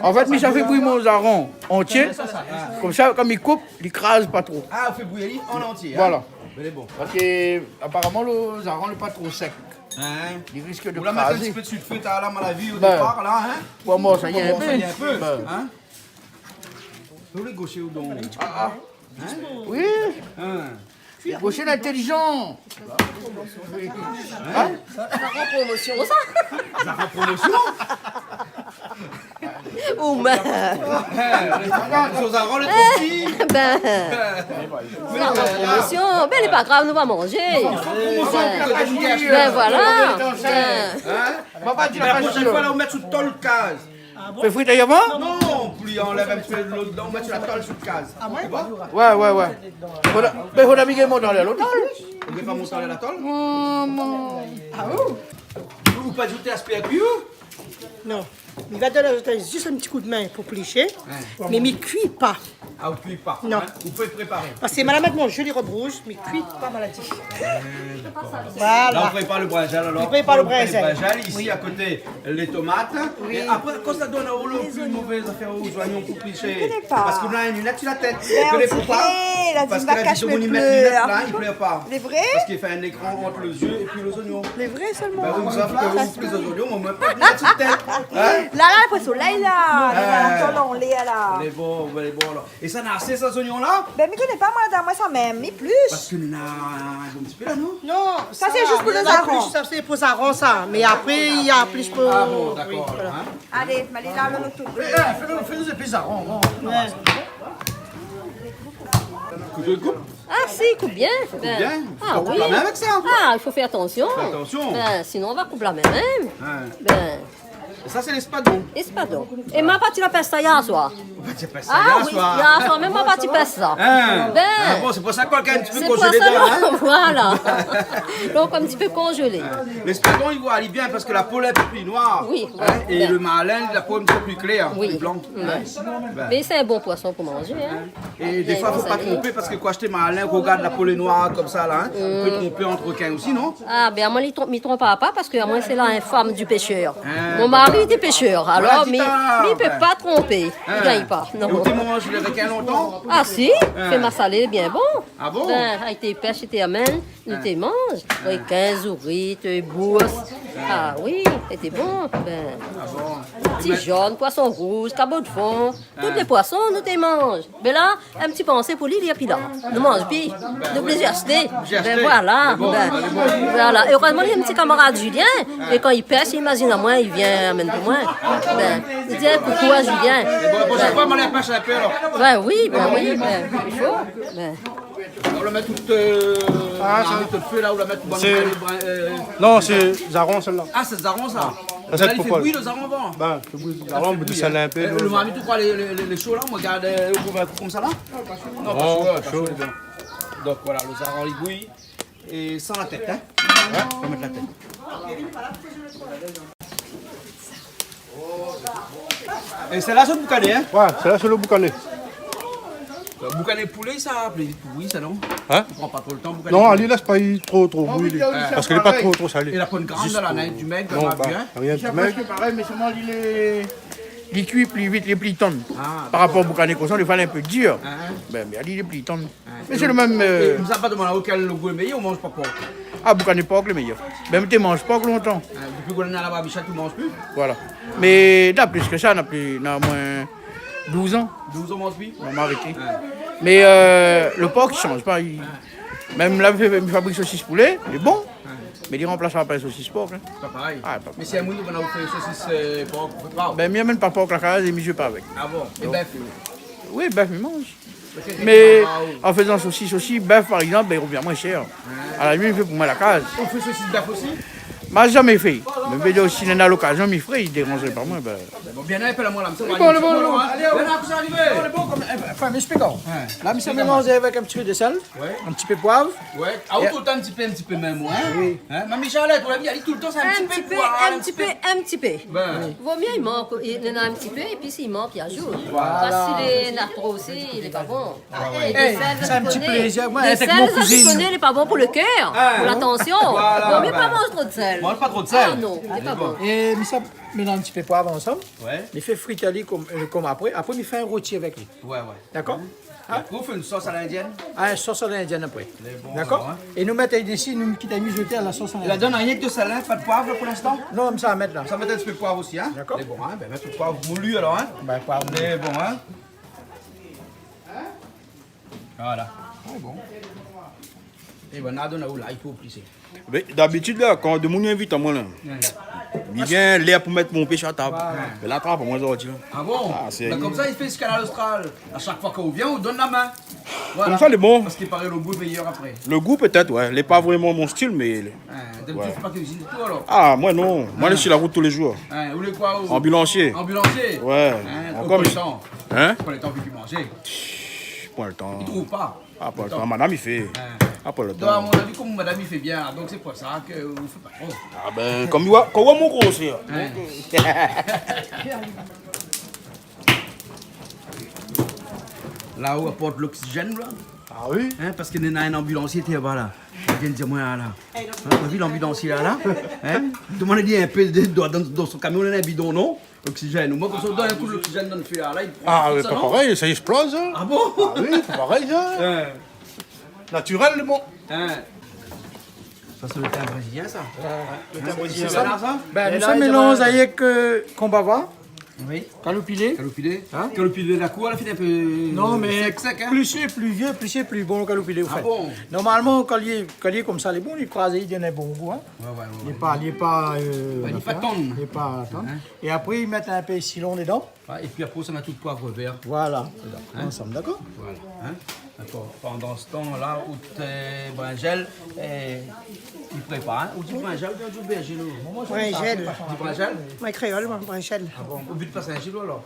Speaker 6: En fait, mais ça fait bouillir mon zaron entier. Comme ça, comme il coupe, il crase pas trop.
Speaker 1: Ah, on fait bouillir en entier.
Speaker 6: Voilà.
Speaker 1: Mais les bons.
Speaker 6: Parce que apparemment le zaron n'est pas trop sec.
Speaker 1: Hein?
Speaker 6: Il risque de
Speaker 1: Vous la mettez un
Speaker 6: craser.
Speaker 1: petit peu de sucre feu à la maladie au
Speaker 6: Ben.
Speaker 1: départ là, hein?
Speaker 6: Pour moi, ça y est un
Speaker 1: Pour moi, ça y est un
Speaker 6: peu.
Speaker 1: peu.
Speaker 6: Ben.
Speaker 1: Hein? Vous les gauchers ou donc?
Speaker 6: Ah, ah. Oui. Les gauchers intelligents.
Speaker 7: Hein? Ça rend promotion, ça.
Speaker 1: Ça rend promotion?
Speaker 7: Ou ben.
Speaker 1: Sur un rang le trop petit.
Speaker 7: Ben. Ça rend promotion. Ben, il n'est pas grave, nous va manger. Ben voilà.
Speaker 1: La prochaine fois, là, on met sous le tol de case.
Speaker 6: Fais frite avant?
Speaker 1: Non, puis on lève un petit peu de l'eau dedans, on met sur la tôle sous le case. Ah ouais?
Speaker 6: Ouais. Mais faut naviguer mon dans l'autre.
Speaker 1: Vous voulez pas monter à la tôle?
Speaker 12: Ah oui?
Speaker 1: Vous pas ajouter aspect à cuire?
Speaker 12: Non. Il va donner juste un petit coup de main pour plicher, mais il ne cuit pas.
Speaker 1: Ah, vous ne cuisez pas?
Speaker 12: Non.
Speaker 1: Vous pouvez préparer.
Speaker 12: Parce que madame mon joli robe rouge, mais il ne cuit pas maladie.
Speaker 1: Là,
Speaker 12: Voilà.
Speaker 1: on prépare le brinjal alors.
Speaker 12: On prépare le
Speaker 1: On
Speaker 12: brinjal.
Speaker 1: ici à côté, les tomates. Et après, quand ça donne le plus mauvais affaire aux oignons pour picher. Parce qu'on a une lunette sur la tête.
Speaker 9: Ben,
Speaker 1: Que les
Speaker 9: on
Speaker 1: faut pas.
Speaker 9: dirait, la
Speaker 1: Parce que
Speaker 9: Zimba
Speaker 1: la
Speaker 9: cache
Speaker 1: vidéo, on y
Speaker 9: mes
Speaker 1: met une lunette
Speaker 9: pleurs.
Speaker 1: là, il pleure pas.
Speaker 9: Les vrais?
Speaker 1: Parce qu'il fait un écran entre les yeux et puis les oignons.
Speaker 9: Les vrais seulement.
Speaker 1: Ben, vous savez que vous prenez les oignons, on met pas de lunette sur la tête. Hein?
Speaker 9: Là, après soleil, là. On l'est là.
Speaker 1: Les bons, alors. Et ça n'a assez, ces oignons-là?
Speaker 9: Ben, mais connais pas moi, dans moi, ça même, mais plus.
Speaker 1: Parce que nous avons un bon petit peu là, non?
Speaker 12: Non,
Speaker 9: Ça, c'est juste pour les arons.
Speaker 12: Ça, c'est pour les arons, ça. Mais après, il y a plus pour...
Speaker 1: Ah bon, d'accord.
Speaker 12: Oui, voilà.
Speaker 1: Hein?
Speaker 9: Allez, mais allez là, le tout.
Speaker 6: Fais-nous des pizarrons.
Speaker 1: Couteau de coupe?
Speaker 7: Ah si, il coupe bien. Ben,
Speaker 1: bien.
Speaker 7: Ah
Speaker 1: Faut couper
Speaker 7: oui.
Speaker 1: la main avec ça.
Speaker 7: Ah, il faut faire attention.
Speaker 1: Fais attention.
Speaker 7: Ben, sinon on va couper la main même.
Speaker 1: Hein.
Speaker 7: Ben,
Speaker 1: Et ça, c'est l'espadon.
Speaker 7: espadon. Et ma partie la peste hier soir.
Speaker 1: Tu pas ça
Speaker 7: Ah
Speaker 1: hier
Speaker 7: oui,
Speaker 1: soir.
Speaker 7: hier soir, même ma partie peste ça.
Speaker 1: Hein?
Speaker 7: Ben,
Speaker 1: Ah bon, c'est pour ça qu'on a un petit peu
Speaker 7: c'est pour
Speaker 1: congelé
Speaker 7: ça,
Speaker 1: dedans. Hein?
Speaker 7: voilà. Donc un petit peu congelé.
Speaker 1: L'espadon, il va aller bien parce que la peau est plus noire.
Speaker 7: Oui,
Speaker 1: Hein? Et
Speaker 7: ben.
Speaker 1: le malin, la peau est un petit peu plus claire,
Speaker 7: Oui.
Speaker 1: plus blanche.
Speaker 7: Ouais.
Speaker 1: Ben.
Speaker 7: Mais c'est un bon poisson pour manger. Hein.
Speaker 1: Et des fois, il ne faut pas tromper parce que quand acheter malin, qu'on regarde la peau est noire comme ça, là, hein, on peut tromper entre requins aussi, non?
Speaker 7: Ah, ben à moi, il ne trompe pas parce que à moi, c'est la femme du pêcheur. Mon mari était pêcheur, alors, mais il ne peut pas tromper. Il ne gagne pas.
Speaker 1: Et
Speaker 7: Non.
Speaker 1: tu manges les requins longtemps?
Speaker 7: Ah si, fait ma salée bien bon.
Speaker 1: Ah bon?
Speaker 7: Ben, avec tes pêches et tes amènes, nous te manges. Oui, 15 ourites, bourses. Ah oui, c'était bon. Ben, petit jaune, poisson rouge, cabot de fond, tous les poissons, nous te manges. Ben là, un petit pensée pour lui, et puis là, nous mange puis, nous les acheter. Ben voilà, ben, voilà. Et heureusement, il y a un petit camarade Julien, et quand il pêche, il imagine à moi, il vient amène pour moi. Ben, il dit coucou à Julien.
Speaker 1: Bon, prochaine fois, on les pêche un peu alors.
Speaker 7: Ben oui, ben, il faut. Ben.
Speaker 1: On la met toute. Tout le feu là, on la met tout
Speaker 13: C'est- Non, c'est Zaron celle-là.
Speaker 1: Ah, c'est Zaron ça?
Speaker 13: Ça, c'est
Speaker 1: Là, il fait
Speaker 13: Popol.
Speaker 1: bouillir le Zaron avant.
Speaker 13: Ben, fais bouillir Zaron, mais du sel un peu.
Speaker 1: Le marmite, tu crois, les chauds là, on regarde comme ça là? Non, pas chaud, pas chaud. C'est bon. Donc voilà, le Zaron il bouille. Et sans la tête, hein? Ouais, on va mettre la tête. Et c'est là sur le boucané, hein?
Speaker 13: Ouais, c'est là sur le boucané.
Speaker 1: Le boucané poulet, ça plaît vite oui, ça non?
Speaker 13: Hein?
Speaker 1: On prend pas trop le temps, boucané
Speaker 13: Non,
Speaker 1: poulet.
Speaker 13: Ali, laisse pas y trop bouillir. lui. Parce qu'il n'est pas trop salé.
Speaker 1: Et la pointe grande dans la neige du mec,
Speaker 13: Non,
Speaker 1: ça va
Speaker 13: bah,
Speaker 1: bien.
Speaker 13: rien du mec.
Speaker 6: C'est pareil, mais seulement il cuit plus vite, les plis tendres. Par rapport au boucané cochon, il fallait un peu dur. Ben, mais il est plus tendre. Mais c'est le même.
Speaker 1: Et il nous a pas demandé auquel le goût est meilleur, on mange pas porc.
Speaker 6: Ah, boucané porc, le meilleur. Ben, tu ne manges pas longtemps.
Speaker 1: Depuis qu'on est à la barbichette, tu ne manges plus.
Speaker 6: Voilà. Mais là, plus que ça, on a moins 12 ans.
Speaker 1: 12 ans, on mange plus.
Speaker 6: On m'a arrêté. Mais le porc, il ne change pas. Même là, il fabrique saucisse poulet, il est bon. Mais il remplacera pas les saucisses porc. Hein.
Speaker 1: C'est pas pareil.
Speaker 6: Ah, pas
Speaker 1: Mais si un mouille, on a fait saucisse porc, on peut pas.
Speaker 6: Ben, il même pas porc la case et je pas avec.
Speaker 1: Ah bon? Et bœuf?
Speaker 6: Oui, bœuf, il mange. Mais en faisant saucisse aussi, bœuf par exemple, ben, il revient moins cher. À la limite, il fait pour moi la case.
Speaker 1: On fait saucisse bœuf aussi?
Speaker 6: M'a jamais fait.
Speaker 13: Mais bien aussi, on a l'occasion, mes frères, ils dérangeaient pas moi.
Speaker 1: Bon, bien, appelle-moi là,
Speaker 6: Bon, bon.
Speaker 1: allez, on est arrivé.
Speaker 6: On est bon comme. Enfin, mais je peux quand. Là, mais ça mélange avec un petit peu de sel, un petit peu de poivre.
Speaker 1: Ouais, tout le temps un petit peu même, ouais. Oui. Mamie Charlotte, on l'a dit, elle dit tout le temps, c'est un petit peu.
Speaker 7: Un petit peu. Vaut mieux, il manque, il en a un petit peu, et puis s'il manque, il ajoute. Parce qu'il est trop aussi, il n'est pas bon.
Speaker 6: C'est un petit plaisir. Moi,
Speaker 7: Le
Speaker 6: avec
Speaker 7: sel,
Speaker 6: mon
Speaker 7: ça, tu
Speaker 6: cousine.
Speaker 7: connais, il n'est pas bon pour le cœur, pour la tension. Vaut mieux pas manger trop de sel.
Speaker 1: Mange pas trop de sel.
Speaker 7: Ah non, c'est pas bon.
Speaker 6: Et mais ça mélange un petit peu de poivre ensemble.
Speaker 1: Ouais.
Speaker 6: Il fait friter comme après. Après, il fait un rôti avec lui.
Speaker 1: Ouais.
Speaker 6: D'accord?
Speaker 1: Vous faites une sauce à l'indienne?
Speaker 6: Ah, une sauce à l'indienne après. D'accord? Et nous mettons ici, nous quittons mijoter à la sauce à
Speaker 1: La
Speaker 6: l'indienne.
Speaker 1: donne rien que de salin, pas de poivre pour l'instant?
Speaker 6: Non, ça va mettre là.
Speaker 1: Ça va mettre un petit peu de poivre aussi, hein?
Speaker 6: D'accord.
Speaker 1: C'est bon, hein? Ben, mettre le poivre moulu alors, hein?
Speaker 6: Ben, poivre.
Speaker 1: C'est bon, hein? Voilà. C'est bon. Et ben, là, il faut plisser.
Speaker 11: D'habitude, là, quand de mon invite à moi, là, il vient l'air pour mettre mon pêche à table. Mais là, pour moi, aujourd'hui.
Speaker 1: Ah bon? Ben, comme ça, il fait ce canal austral. À chaque fois qu'on vient, on donne la main. Voilà.
Speaker 11: Comme ça, il est bon.
Speaker 1: Parce qu'il paraît le goût meilleur après.
Speaker 11: Le goût, peut-être, ouais. Il n'est pas vraiment mon style, mais.
Speaker 1: D'habitude, c'est pas cuisine du tout alors?
Speaker 11: Ah, moi, non. Moi, je suis sur la route tous les jours.
Speaker 1: Vous voulez quoi?
Speaker 11: Ambulancier.
Speaker 1: Ambulancier?
Speaker 11: Ouais.
Speaker 1: Encore le temps.
Speaker 11: Hein?
Speaker 1: Pas le temps que tu manges.
Speaker 11: Pas le temps.
Speaker 1: Il trouve pas.
Speaker 11: Ah, pas le temps. Madame, il fait. Ah, pas le
Speaker 1: Donc, à
Speaker 11: temps.
Speaker 1: mon avis, comme madame il fait bien, donc c'est pour ça que vous ne faites pas trop.
Speaker 11: Ah, ben, comme il voit mon gros aussi.
Speaker 1: Là où apporte l'oxygène, là.
Speaker 13: Ah oui?
Speaker 1: Hein, parce qu'il y a un ambulancier qui est là. Il vient de dire, moi, là. T'as vu l'ambulancier là? Hein? Tout le monde a dit un peu dans son camion, il y a un bidon, non? Oxygène. Moi, quand on donne un coup d'oxygène dans le feu, là, il prend.
Speaker 13: Ah, mais
Speaker 1: ça,
Speaker 13: pas
Speaker 1: non?
Speaker 13: pareil, ça explose. Hein.
Speaker 1: Ah bon?
Speaker 13: Ah oui, c'est pareil, hein. Naturellement.
Speaker 1: Ça, c'est le thym brésilien, ça?
Speaker 6: Le thym brésilien.
Speaker 1: C'est ça?
Speaker 6: Ben, nous, ça mélange avec Kombava.
Speaker 1: Oui.
Speaker 6: Calopilé.
Speaker 1: Calopilé. Hein? Calopilé de la cour, elle a fait un peu.
Speaker 6: Non, mais
Speaker 1: sec, hein?
Speaker 6: plus c'est plus vieux, plus c'est plus bon le calopilé.
Speaker 1: Ah bon?
Speaker 6: Normalement, quand il est comme ça, il est bon, il croise, il donne un bon goût. Hein? Il n'est pas. Il n'est pas
Speaker 1: tonne.
Speaker 6: Il n'est pas tonne. Et après, ils mettent un peu de cilon dedans.
Speaker 1: Et puis après, ça met tout le poivre vert.
Speaker 6: Voilà. Ensemble, d'accord?
Speaker 1: Voilà. Hein? D'accord. Pendant ce temps-là, où t'es Bringel, il prépare. Hein? Ou du Bringel ou du berger, là?
Speaker 12: Bringel.
Speaker 1: Du Bringel?
Speaker 12: Moi, créole, moi, Bringel.
Speaker 1: Ah bon? Au but de passer un gilo, alors?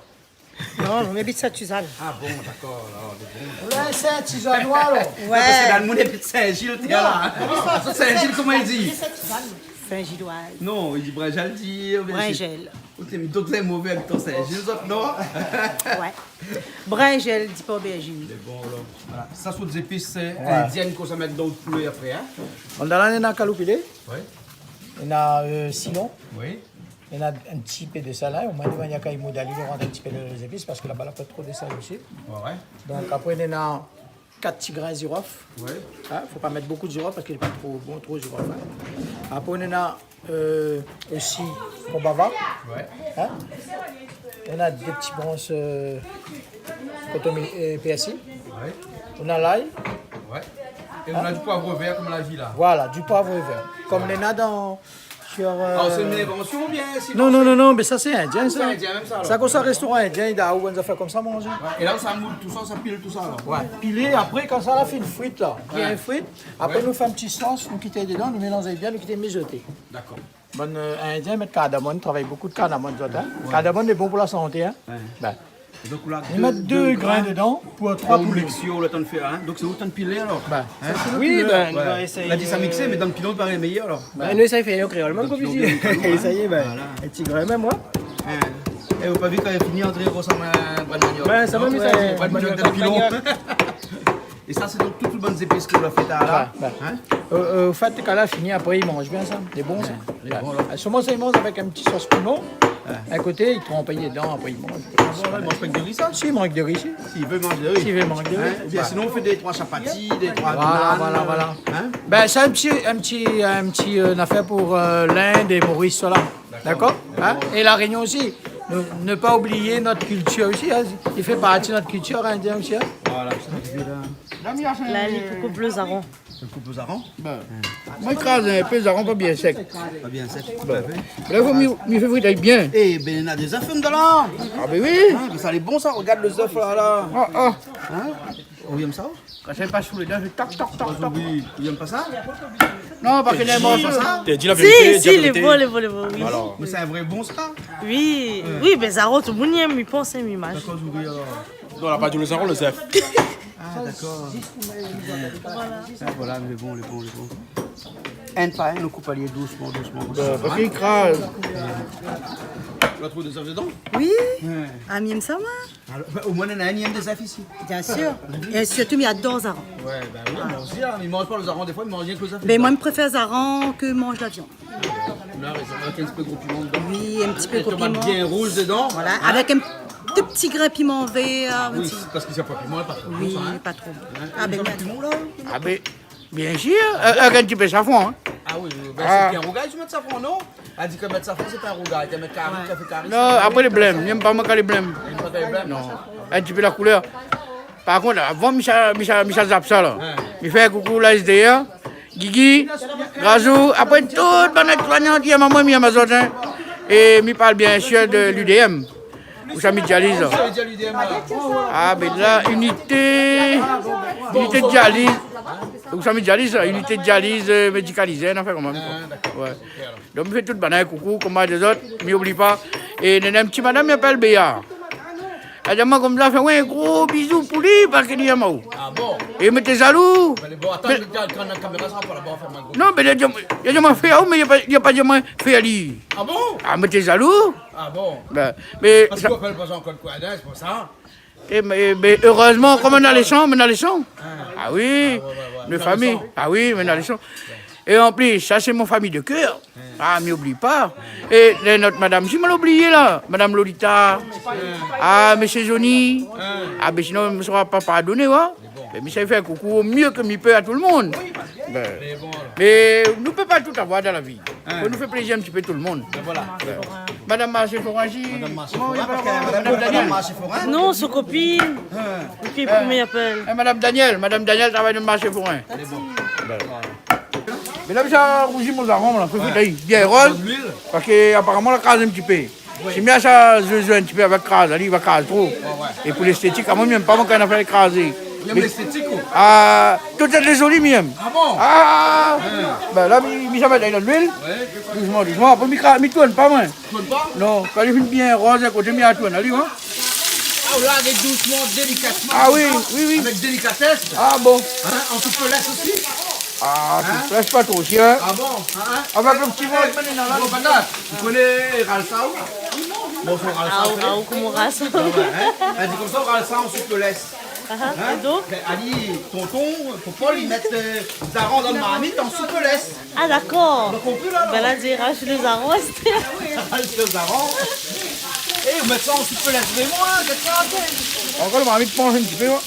Speaker 12: Non, on habite Saint-Suzanne.
Speaker 1: Ah bon, d'accord.
Speaker 6: Ouais, c'est un Saint-Suzannois, là.
Speaker 12: Ouais.
Speaker 1: Parce que dans le monde, il y a Saint-Gilles, t'es là. Saint-Gilles, comment il dit?
Speaker 12: Saint-Gilloise.
Speaker 1: Non, il dit Bringel, dit.
Speaker 12: Bringel.
Speaker 1: Donc, c'est mauvais avec ton Saint-Gilles, les autres, non?
Speaker 12: Ouais. Bringel, dit pas aubergine.
Speaker 1: C'est bon, alors. Voilà. Ça, sont des épices indiennes qu'on va mettre dans le poulet après, hein?
Speaker 6: On a un calopilé.
Speaker 1: Oui.
Speaker 6: On a cilon.
Speaker 1: Oui.
Speaker 6: On a un petit peu de salin. Au moins, il y a quand même il rentre un petit peu les épices parce que là-bas, il n'y a pas trop de sel aussi.
Speaker 1: Ouais.
Speaker 6: Donc, après, on a 4 petits grains de girofle.
Speaker 1: Oui.
Speaker 6: Il ne faut pas mettre beaucoup de girofle parce qu'il n'est pas trop bon, trop girofle. Hein. Après, on a aussi Kombava.
Speaker 1: Ouais.
Speaker 6: Hein? On a des petits bronzes PSI.
Speaker 1: Ouais.
Speaker 6: On a l'ail.
Speaker 1: Ouais. Et on a du poivre vert comme la vie là.
Speaker 6: Voilà, du poivre vert. Comme les a dans.
Speaker 1: Ah, c'est une invention ou bien sinon
Speaker 6: Non, mais ça c'est indien.
Speaker 1: C'est indien, même ça alors.
Speaker 6: Ça, comme ça, restaurant indien, il a où on a fait comme ça manger.
Speaker 1: Et là, ça moule tout ça, ça pile tout ça alors.
Speaker 6: Ouais. Pilé, après, quand ça, on a fait une frite là. Il y a une frite. Après, nous faisons un petit sauce, nous quittons dedans, nous mélangeons bien, nous quittons mijoter.
Speaker 1: D'accord.
Speaker 6: Bon, indien, mettre cardamome, travaille beaucoup de cardamome. Cardamome est bon pour la santé. Hein. Ben.
Speaker 1: Donc là,
Speaker 6: ils mettent 2 grains dedans pour 3 poulets.
Speaker 1: Le temps de faire, hein. Donc c'est autant de piler alors.
Speaker 6: Ben,
Speaker 1: hein?
Speaker 6: oui, ben,
Speaker 1: on va essayer. On a dit ça mixer, mais dans le pilon, il paraît meilleur alors.
Speaker 6: Ben, nous, ça y fait un créole, même comme ici. Essayez, ben, un petit grain, même moi.
Speaker 1: Et vous n'avez pas vu quand il a fini, André ressemble à un bras de manioc.
Speaker 6: Ben, ça m'a mis ça.
Speaker 1: Bras de manioc dans le pilon. Et ça, c'est donc toutes les bonnes épices que vous avez faites là.
Speaker 6: Au fait, quand là fini, après, il mange bien ça. C'est bon ça. Souvent, ça, il mange avec un petit sauce piment. À côté, il trempe dedans, après, il mange.
Speaker 1: Il mange pas que de riz, ça?
Speaker 6: Si, il mange de riz.
Speaker 1: S'il veut manger de riz.
Speaker 6: S'il veut manger de riz.
Speaker 1: Bien, sinon, on fait des 3 chapatis, des 3
Speaker 6: Voilà. Ben, c'est un petit affaire pour l'Inde et Maurice, là. D'accord? Et la Réunion aussi. Ne pas oublier notre culture aussi. Hein. Il fait partie de notre culture indienne aussi. Hein.
Speaker 1: Voilà.
Speaker 12: Là, il coupe le zaron.
Speaker 1: Tu coupes le zaron?
Speaker 13: Moi, je crase un peu le zaron pas bien sec.
Speaker 1: Pas bien sec.
Speaker 13: Là, il faut m'y faire friter bien.
Speaker 1: Eh ben, il y a des œufs dedans là.
Speaker 13: Ah, ben oui.
Speaker 1: Mais ça, est bon ça. Regarde les œufs là.
Speaker 13: Ah.
Speaker 1: Hein? On aime ça?
Speaker 13: Quand je pas sous les dents, je tac.
Speaker 1: Oui, il aime pas ça?
Speaker 6: Non, parce que les morceaux.
Speaker 11: T'as dit la vérité,
Speaker 8: Si, les beaux, oui.
Speaker 1: Alors, mais c'est un vrai bon ça.
Speaker 8: Oui, oui, mais Zaro, tout le monde aime, il pense, il m'imagine.
Speaker 1: D'accord, j'oublie alors.
Speaker 11: Non, on n'a pas dit le Zaro, le Zef.
Speaker 1: Ah, d'accord. Voilà, les bons. Un par un, on coupe à lier doucement.
Speaker 6: Parce qu'il crase.
Speaker 1: Tu vas trouver des œufs dedans?
Speaker 12: Oui,
Speaker 1: Ouais.
Speaker 12: à Miem Sama.
Speaker 1: Alors, au moins, on a un nième des œufs ici.
Speaker 12: Bien sûr. Et surtout, il y a deux Zaran.
Speaker 1: Ouais, bah oui, moi aussi, hein. Ils mangent pas les arrands des fois, ils mangent rien que les œufs.
Speaker 12: Mais moi, je préfère Zaran que mange la viande.
Speaker 1: Là, ils ont un petit peu gros piment dedans.
Speaker 12: Oui, un petit peu
Speaker 1: Et
Speaker 12: gros
Speaker 1: tomates
Speaker 12: piment.
Speaker 1: bien rouges dedans.
Speaker 12: Voilà, avec un tout petit grain piment vert.
Speaker 1: Oui, parce qu'ils n'ont pas piment, pas trop.
Speaker 12: Oui,
Speaker 1: ça, hein.
Speaker 12: pas trop.
Speaker 1: Ah,
Speaker 12: Avec
Speaker 1: ben, piment là.
Speaker 6: Ah, ben, bien sûr. Un petit peu de safran. Hein.
Speaker 1: Ah oui, ben, c'est bien rougaille, tu mets de safran, non? Elle dit que mettre safran, c'est pas un rougaille. Tu mets carré, café carré.
Speaker 6: Non, après les blêmes. J'aime pas manquer les blêmes.
Speaker 1: Pas de blême.
Speaker 6: Non. Un petit peu la couleur. Par contre, avant Michel Zapsa, là, il fait un coucou là, SDR, Guigui, Grazou, après toute ma nettoyante, il y a maman, il y a ma zone. Et il parle bien sûr de l'UDM. Où ça me dialyse. Ah, mais là, unité de dialyse. Où ça me dialyse, unité de dialyse médicalisée, on a fait quand même. Ouais. Donc, je fais toute banane, coucou, comme des autres, je n'oublie pas. Et il y a un petit madame qui m'appelle Béa. Elle dit, moi, comme ça, fait ouais, un gros bisou pour lui, parce qu'il y a moi.
Speaker 1: Ah bon?
Speaker 6: Et il m'était jaloux.
Speaker 1: Bon, attends, quand la caméra sera pas là-bas, on va faire un gros.
Speaker 6: Non, mais il a dit, moi, fait mais il n'y a pas dit, moi, fait à lui.
Speaker 1: Ah bon?
Speaker 6: Ah, il m'était jaloux.
Speaker 1: Ah bon?
Speaker 6: Ben, mais.
Speaker 1: Parce qu'on appelle pas ça encore le quadrin, c'est pour ça.
Speaker 6: Mais heureusement, comme on a les champs, Ah oui, mes familles. Ah oui, on a les champs. Et en plus, ça c'est mon famille de cœur. Ah, mais n'oublie pas. Et notre madame, je m'en oublié là. Madame Lolita. Ah, monsieur Johnny. Ah, mais sinon, je ne me sera pas pardonné, ouais. Mais ça fait un coucou au mieux que je peux à tout le monde. Ben, mais nous ne pouvons pas tout avoir dans la vie. On nous fait plaisir un petit peu tout le monde.
Speaker 1: Voilà.
Speaker 6: Madame Marché Forangi.
Speaker 1: Madame Marché Forain.
Speaker 8: Non, sa copine. Ok, comment il appelle?
Speaker 6: Madame Daniel travaille dans le marché forain. Mais là, ça rougit mon arôme, là, bien rose, parce qu'apparemment, la crase un petit peu. Si bien ça joue un petit peu avec crase, il va craser trop. Et pour l'esthétique, à moi, même pas moi quand on a fait écraser.
Speaker 1: Il aime l'esthétique ou?
Speaker 6: Ah, tout est joli, même.
Speaker 1: Ah bon?
Speaker 6: Ah, ben là, il s'en met dans l'huile. Doucement. Après, il tourne pas, moi.
Speaker 1: Tourne pas?
Speaker 6: Non, quand il fait bien rose, à côté, il tourne, allez, hein.
Speaker 1: Ah, là, avec doucement, délicatement.
Speaker 6: Ah oui.
Speaker 1: Avec délicatesse.
Speaker 6: Ah bon.
Speaker 1: Hein? En soupe laisse aussi?
Speaker 6: Ah, tu ne laisses pas trop aussi, hein.
Speaker 1: Ah bon?
Speaker 6: Avec le petit vol.
Speaker 1: Bon, patate. Tu connais Ralsao? Bon, c'est Ralsao.
Speaker 8: Ah, comment Ralsao?
Speaker 1: Elle dit comme ça, Ralsao, on soupe laisse.
Speaker 8: Et donc?
Speaker 1: Ali, tonton, Paul, ils mettent Zaran dans le marmite en soupe laisse.
Speaker 8: Ah, d'accord.
Speaker 1: On a compris là?
Speaker 8: Ben là, j'ai racheté les Zaran.
Speaker 1: Le Zaran. Et vous mettez ça en soupe laisse. Mais moi, qu'est-ce que ça fait?
Speaker 6: Encore le marmite penche un petit peu, ouais.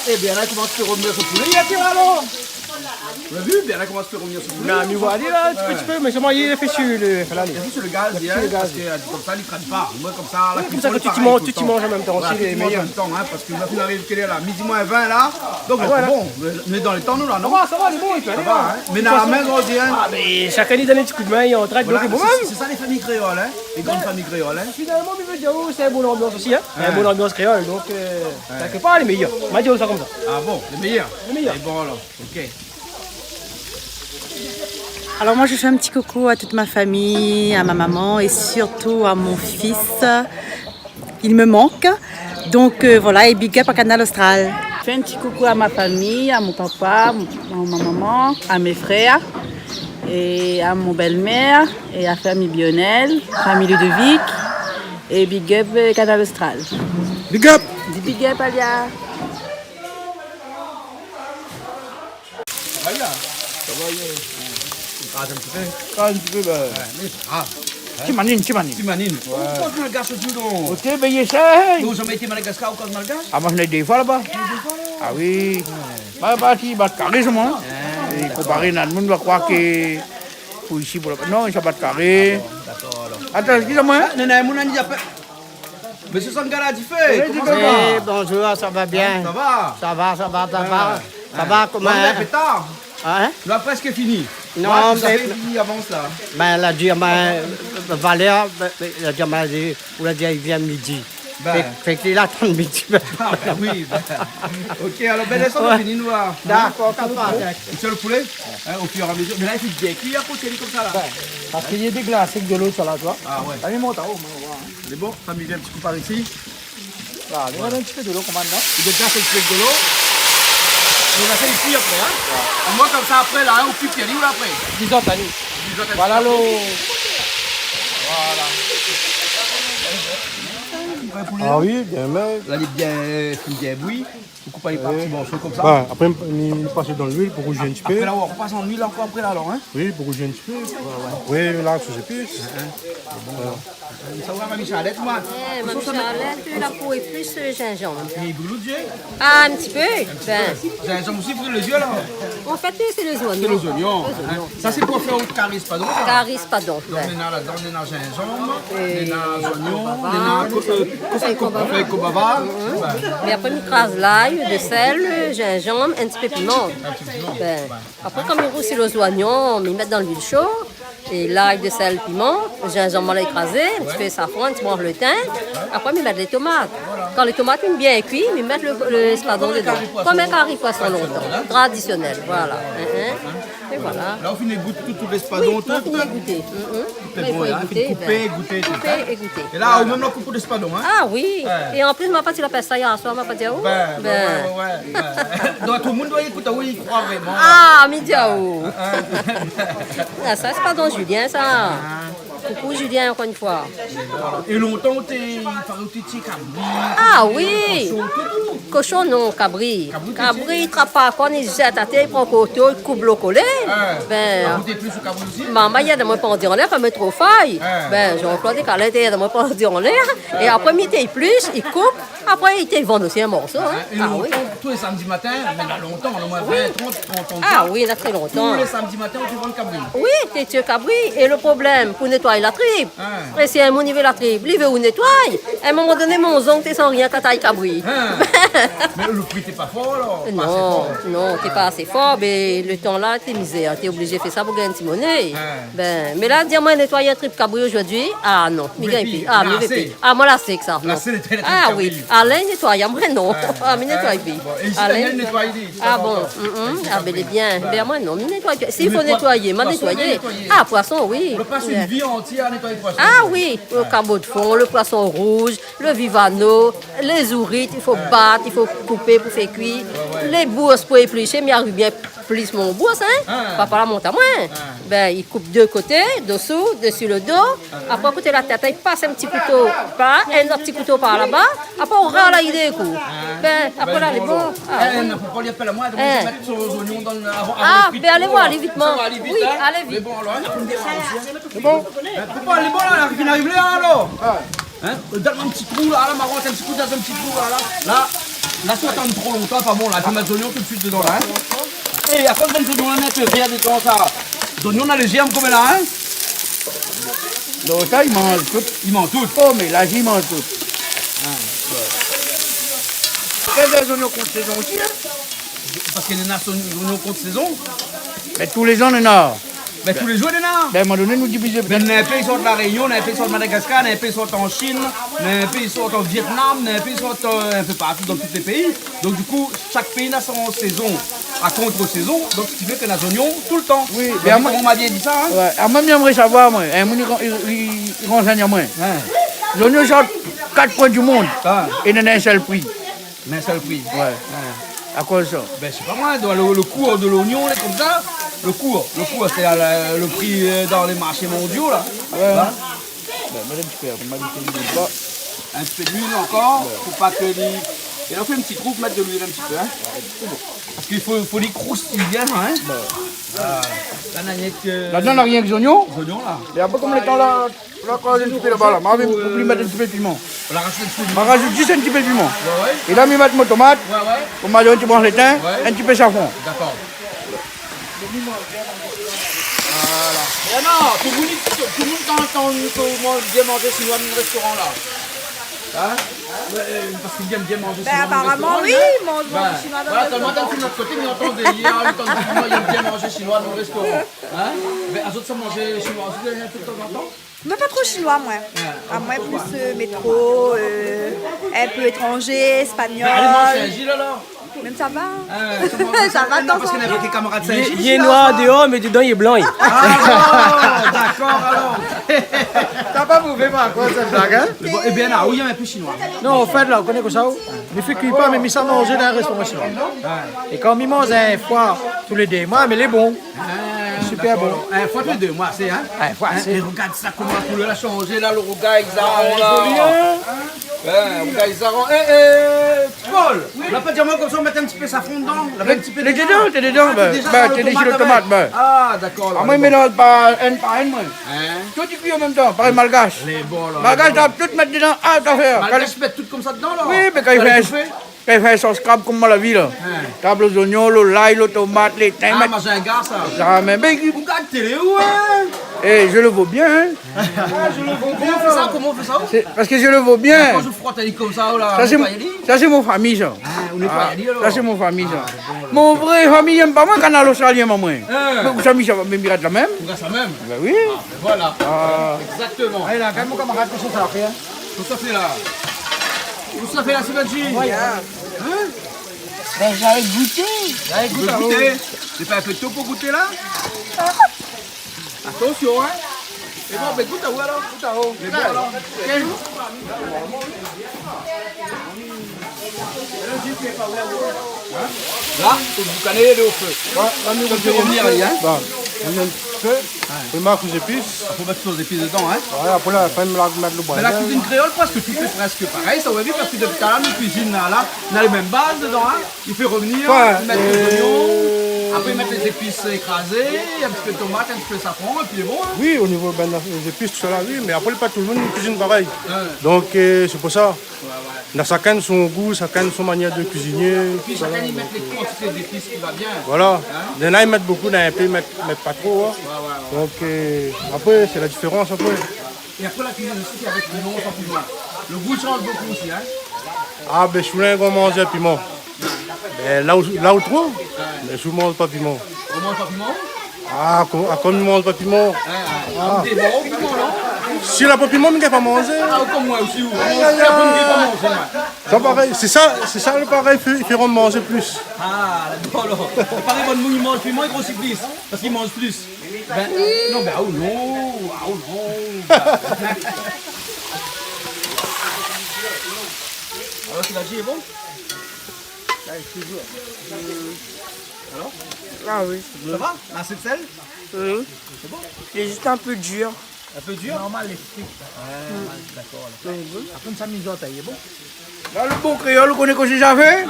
Speaker 1: Eh bien là, comment tu peux revenir sur le poulet? Il y a tiré alors! Tu as vu? Bien là, comment tu peux revenir sur le poulet?
Speaker 10: Non, mais voilà, là, un petit peu, mais seulement il est fait sur le.
Speaker 1: Il a fait sur le gaz, parce que comme ça, il ne traîne pas. Moi, comme ça, la
Speaker 10: Comme ça, quand tu manges en même temps aussi, les meilleurs.
Speaker 1: Parce que là, il arrive quelle heure là? Midi moins 20 là. Donc,
Speaker 10: voilà.
Speaker 1: bon, mais dans les temps, nous là, non?
Speaker 10: Ça va, il est bon, il peut aller.
Speaker 1: Mais dans la main, on dit, hein?
Speaker 10: Ah, mais chaque année, il donne un petit coup de main, il en traite, donc c'est bon même.
Speaker 1: C'est ça les familles créoles, hein? Les grandes familles créoles, hein?
Speaker 10: Finalement, Mimédiao, c'est une bonne ambiance aussi, hein? Une bonne ambiance créole, donc quelque part, les meilleurs. Madio, ça comme ça.
Speaker 1: Ah bon, les meilleurs?
Speaker 10: Les meilleurs.
Speaker 1: Et bon alors, ok.
Speaker 12: Alors moi je fais un petit coucou à toute ma famille, à ma maman et surtout à mon fils. Il me manque. Donc voilà, et big up à Canal Austral.
Speaker 14: Je fais un petit coucou à ma famille, à mon papa, à ma maman, à mes frères et à mon belle-mère et à la famille Bionel, famille Ludovic et big up Canal Austral.
Speaker 6: Big up!
Speaker 14: Big up Alia!
Speaker 1: Un petit peu.
Speaker 6: Un petit peu, ben. Timanine.
Speaker 1: Pourquoi tu malgache tout donc?
Speaker 6: Ok, ben j'essaie.
Speaker 1: Vous avez jamais été Madagascar ou quoi de malgache?
Speaker 6: Ah, moi je l'ai des fois là-bas. Ah oui. Bah, parti, bah, carré, moi. Et comparé, tout le monde va croire que. Pour ici, pour là. Non, il s'est pas carré.
Speaker 1: D'accord alors.
Speaker 6: Attends, excusez-moi.
Speaker 1: Non, mon ami, Monsieur Sangala, tu fais? Comment ça va?
Speaker 15: Bonjour, ça va bien.
Speaker 1: Ça va?
Speaker 15: Ça va. Ça va, comment?
Speaker 1: On est tard.
Speaker 15: Hein?
Speaker 1: On a presque fini.
Speaker 15: Non,
Speaker 1: vous avez fini avant cela.
Speaker 15: Ben, la diamant, Valère, la diamant, on l'a dit, il vient midi. Fait qu'il attend un petit peu.
Speaker 1: Ah, oui, ok, alors ben laisse-moi finir nous là.
Speaker 15: D'accord, capable.
Speaker 1: Tu as le poulet au fur et à mesure. Mais là, il fait bien cuit à côté, comme ça là.
Speaker 6: Parce qu'il y a des glaces avec de l'eau sur la toile.
Speaker 1: Ah ouais.
Speaker 6: Allez, monte en haut.
Speaker 1: C'est bon, ça me vient un petit coup par ici.
Speaker 6: Voilà, il y a un petit peu de l'eau, commandant.
Speaker 1: Il est déjà fait un peu de l'eau. On a fait ici après, hein. Et moi, comme ça, après, là, au plus pied, ou là après.
Speaker 6: Disons, allez. Voilà l'eau.
Speaker 13: Ah oui, bien, mais.
Speaker 1: Là, il est bien bouilli. Vous coupez par petits morceaux comme ça.
Speaker 13: Bah, après, il passe dans l'huile pour rouger un petit peu.
Speaker 1: Après, là, on repasse en huile encore après, là, alors, hein.
Speaker 13: Oui, pour rouger un petit peu. Oui, là, c'est plus.
Speaker 1: Ça va, ma Michalette, moi.
Speaker 7: Ma Michalette, la peau est plus gingembre.
Speaker 1: Et il brûle les yeux.
Speaker 7: Ah, un petit peu. Ben,
Speaker 1: Gingembre aussi brûle les yeux, là.
Speaker 7: en fait, c'est les oignons.
Speaker 1: C'est les oignons. Ça, c'est pour faire au caris padon.
Speaker 7: Caris padon.
Speaker 1: Donc, on a là-dedans, on a gingembre, on a oignons, on a feuille cobaba.
Speaker 7: Mais après, on écrase l'ail, de sel, gingembre, un petit peu piment. Ben, après, comme il roussit les oignons, on les met dans l'huile chaude. Et l'ail, de sel, piment, le gingembre à écrasé, un petit peu de safran, un petit peu de thym. Après, on met les tomates. Quand les tomates sont bien cuites, on met le espadon dedans. Comme un curry poisson longtemps. Traditionnel, voilà. Et voilà.
Speaker 1: Là, on finit tout l'espadon, tout.
Speaker 7: On finit goûter.
Speaker 1: C'est bon, hein. Couper, goûter.
Speaker 7: Et goûter.
Speaker 1: Et là, on même le coupe d'espadon, hein.
Speaker 7: Ah oui. Et en plus, ma partie la peste hier soir, ma partie où?
Speaker 1: Donc, tout le monde doit écouter, oui, il croit vraiment.
Speaker 7: Ah, Midiaou. Ah, ça, c'est pas dans Julien, ça. Coucou Julien, encore une fois.
Speaker 1: Et longtemps, t'es cabri.
Speaker 7: Ah oui. Cochon, non, cabri. Cabri, il trappe pas. Quand il jette à terre, il prend le couteau, il coupe le collet. Ben,
Speaker 1: plus au cabri aussi?
Speaker 7: maman, il y a de moi pas en dire en l'air, comme trop faille. Ben, j'emploie des calettes, il y a de moi pas en dire en l'air. Et après, il t'aille plus, il coupe. Après, il t'aille vendre aussi un morceau.
Speaker 1: Et longtemps, tous les samedis matins, mais là, longtemps, au moins 20, 30 ans.
Speaker 7: Ah oui, il y a très longtemps.
Speaker 1: Tous les samedis matins, on te vend le cabri.
Speaker 7: Oui, t'es tué cabri. Et le problème, pour nettoyer la tripe. Et si un mon niveau la tripe, il veut où nettoyer. À un moment donné, mon oncle, t'es sans rien quand t'as cabri.
Speaker 1: Mais le prix, t'es pas fort, alors?
Speaker 7: Non, t'es pas assez fort. Mais le temps là, t'es misère. T'es obligé de faire ça pour gagner un petit monnaie. Ben, mais là, dis-moi, nettoyer un tripe cabri aujourd'hui. Ah non, il gagne plus. Ah, mais plus. Ah, moi, là, c'est que ça. Ah oui. Alain nettoie, moi, non. Ah, mais nettoie plus.
Speaker 1: Alain nettoie.
Speaker 7: Ah bon. Ah, ben, c'est bien. Ben, moi, non, mais nettoie. S'il faut nettoyer, moi, nettoyer. Ah, poisson, oui.
Speaker 1: On passe une vie entière à nettoyer le poisson.
Speaker 7: Ah oui, le cabot de fond, le poisson rouge, le vivano, les ourites, il faut battre, il faut couper pour faire cuire. Les bourses pour éplucher, mais il arrive bien plus mon bourse, hein. Papa la monte à moi. Ben, il coupe deux côtés, dessous, dessus le dos. Après, côté la tête, il passe un petit couteau par, un autre petit couteau par là-bas. Après, on râle l'idée, coup. Ben, après là, les bons.
Speaker 1: Pourquoi il appelle à moi de mettre sur les oignons dans le.
Speaker 7: Ah, ben allez voir, allez vite, oui, allez vite.
Speaker 1: C'est bon. Pourquoi les bons là, qui n'arrivent là, alors? Donne-moi un petit trou là, là, Marron, un petit coup dans un petit trou là. Là, si on attend trop longtemps, pas bon là, je vais mettre les oignons tout de suite dedans là. Et à quoi les oignons là, mettre rien dedans ça? Les oignons, on a les germes comme là, hein?
Speaker 6: Donc ça, il mange tout.
Speaker 1: Il mange tout.
Speaker 6: Oh, mais là, il mange tout. Quels oignons contre saison aussi, hein?
Speaker 1: Parce qu'il y a des oignons contre saison.
Speaker 6: Mais tous les ans, on en a.
Speaker 1: Mais tous les jours, il y en a.
Speaker 6: Ben, à un moment donné, nous divisons.
Speaker 1: Il y en a un peu qui sortent de la Réunion, il y en a un peu qui sortent de Madagascar, il y en a un peu qui sortent en Chine, il y en a un peu qui sortent en Vietnam, il y en a un peu qui sortent un peu partout dans tous les pays. Donc du coup, chaque pays a son saison à contre-saison, donc ce qui fait qu'on a des oignons tout le temps.
Speaker 6: Oui,
Speaker 1: mais on m'a bien dit ça. Hein?
Speaker 6: Ouais. Alors moi, j'aimerais savoir, moi, il renseigne à moi. Les oignons sortent 4 coins du monde et il y en a un seul prix.
Speaker 1: Mais un seul prix.
Speaker 6: Ouais. À cause de ça?
Speaker 1: Ben, je sais pas moi, le cours de l'oignon, comme ça. Le cours, c'est le prix dans les marchés mondiaux là.
Speaker 6: Ouais.
Speaker 1: Hein?
Speaker 6: Ben, un petit peu, pas.
Speaker 1: Un petit peu d'huile encore, pour pas que les. Et on fait un petit trou pour mettre de l'huile un petit peu. Hein? Parce qu'il faut les croustilles bien. Hein?
Speaker 6: Là-dedans, on n'a rien que les oignons.
Speaker 1: Les oignons là.
Speaker 6: Et après, comme le temps là, quand j'ai un petit peu là-bas, là, on va lui mettre un petit peu de piment.
Speaker 1: On rajoute un petit peu de
Speaker 6: piment. On rajoute juste un petit peu de piment.
Speaker 1: Ouais.
Speaker 6: Et là, on met ma tomate. On m'a dit un petit peu de thym, un petit peu de safran.
Speaker 1: D'accord. Voilà. Et non, tout le monde quand on bien manger sur le restaurant là. Hein? Parce qu'ils aiment bien manger
Speaker 9: Ben,
Speaker 1: chinois dans le
Speaker 9: apparemment,
Speaker 1: restaurant,
Speaker 9: oui,
Speaker 1: hein.
Speaker 9: ils mangent
Speaker 1: Ben,
Speaker 9: chinois dans
Speaker 1: voilà,
Speaker 9: le
Speaker 1: t'as le
Speaker 9: restaurant.
Speaker 1: matin de notre côté, mais entend des liens, le temps de chinois, ils aiment bien manger chinois dans le restaurant. Hein? Mais à autres, ça manger chinois aussi, tout de temps en temps?
Speaker 9: Mais pas trop chinois, moi. À moi, plus métro, un peu étranger, espagnol.
Speaker 1: Allez manger un Gilles alors.
Speaker 9: Même ça va.
Speaker 1: Ça va, non, parce qu'il y a des camarades Saint-Gilles.
Speaker 10: Il est noir dehors, mais dedans il est blanc.
Speaker 1: Ah, d'accord alors.
Speaker 15: T'as pas bouffé par quoi cette blague, hein?
Speaker 1: Bon, eh bien, là, oui, il y a un peu chinois.
Speaker 6: Non, au fait, là, vous connaissez quoi ça? Il fait cuire pas, mais il s'en manger dans un restaurant chinois. Et quand il mange un foie tous les 2 mois, mais il est bon. Super bon.
Speaker 1: Un fois tous les 2 mois, c'est, hein?
Speaker 6: Un foie, c'est.
Speaker 1: Et regarde ça, comment la couleur a changé, là, le regard, ils arrondent, là. Le regard, ils arrondent. Paul, on va pas dire moi comme ça, on met un petit peu safran dedans. On met un petit peu
Speaker 15: T'es dedans, t'es dedans. T'es des kilos de tomates, ben.
Speaker 1: Ah, d'accord.
Speaker 15: Ah, moi, je mélange par un, moi. Tout est cuit en même temps, pareil malgache.
Speaker 1: Les bons, là.
Speaker 15: Malgache, t'as tout mettre dedans, ah, t'as fait.
Speaker 1: Malgache, mettre tout comme ça dedans, là.
Speaker 15: Oui, mais quand il fait un sauce crabe comme moi la vie, là. T'as les oignons, l'ail, la tomate, les thym.
Speaker 1: Ah, moi, j'ai un gars, ça.
Speaker 15: Ça, mais ben,
Speaker 1: regarde télé, ouais.
Speaker 15: Eh, je le vaux bien, hein.
Speaker 1: Je le vaux bien. Comment on fait ça?
Speaker 15: Parce que je le vaux bien.
Speaker 1: Quand je frotte, elle est comme ça, là.
Speaker 15: Ça, c'est mon famille, ça.
Speaker 1: On n'est pas allé, alors.
Speaker 15: Ça, c'est mon famille, ça. Mon vrai famille, j'aime pas moi, canal australien, moi. Mais vous savez, ça va me mirer la même.
Speaker 1: On reste la même.
Speaker 15: Ben oui.
Speaker 1: Voilà. Exactement.
Speaker 6: Allez, là, quand mon camarade, qu'est-ce que ça fait?
Speaker 1: Tout ça fait là. Tout ça fait là, Sébastien.
Speaker 15: Ben, j'allais goûter.
Speaker 1: J'allais goûter. C'est pas un peu tôt pour goûter là? Attention, hein. Et bon, ben goûte à où alors? Goûte à où? Mais bon alors. Là, faut boucaner, elle est au feu.
Speaker 13: Là, nous,
Speaker 1: Ça peut revenir, Ali, hein?
Speaker 13: Bon, on vient de feu. On met aux épices.
Speaker 1: Il faut mettre aux épices dedans, hein?
Speaker 13: Voilà, après, la fin, mettre le bois.
Speaker 1: Mais la cuisine créole, parce que tout est presque pareil, ça va vite, parce que depuis tout à l'heure, nous cuisine là, on a les mêmes bases dedans, hein? Il fait revenir, mettre les oignons, après mettre les épices écrasées, un petit peu de tomate, un petit peu de safran, et puis il est bon, hein?
Speaker 13: Oui, au niveau des épices, tout cela, oui, mais après, pas tout le monde cuisine pareil. Donc, c'est pour ça. On a chacun son goût, chacun son manière de cuisiner.
Speaker 1: Et puis chacun y met les quantités d'épices qui va bien.
Speaker 13: Voilà. Il y en a, ils mettent beaucoup, il y en a un peu, ils mettent pas trop. Hein. Donc, après, c'est la différence après.
Speaker 1: Et après la cuisine aussi, c'est avec piment, sans piment. Le goût change beaucoup aussi, hein?
Speaker 13: Ah, ben, je suis là, on mange un piment. Ben, là où trop, mais je ne mange pas piment.
Speaker 1: On mange pas piment?
Speaker 13: Ah, comme je ne mange pas piment.
Speaker 1: Ah, t'es bon au piment, non?
Speaker 13: Si la pas piment, je ne pas manger.
Speaker 1: Ah, comme moi aussi, vous. La pomme, je pas manger, moi.
Speaker 13: Ça, pareil, c'est ça le pareil, ils feront manger plus.
Speaker 1: Ah, d'accord, alors. Pareil, votre mou, il mange piment, il grossit plus. Parce qu'il mange plus. Ben, non, ben, oh non, oh non. Alors, c'est la J est bon? Alors?
Speaker 5: Ah oui.
Speaker 1: Ça va? Assez de sel?
Speaker 5: Oui.
Speaker 1: C'est bon?
Speaker 5: Il est juste un peu dur.
Speaker 1: Un peu dur?
Speaker 6: Normal, les frites.
Speaker 1: D'accord.
Speaker 6: Après, ça mijote, il est bon.
Speaker 15: Là, le bon créole, vous connaissez quoi j'ai déjà fait?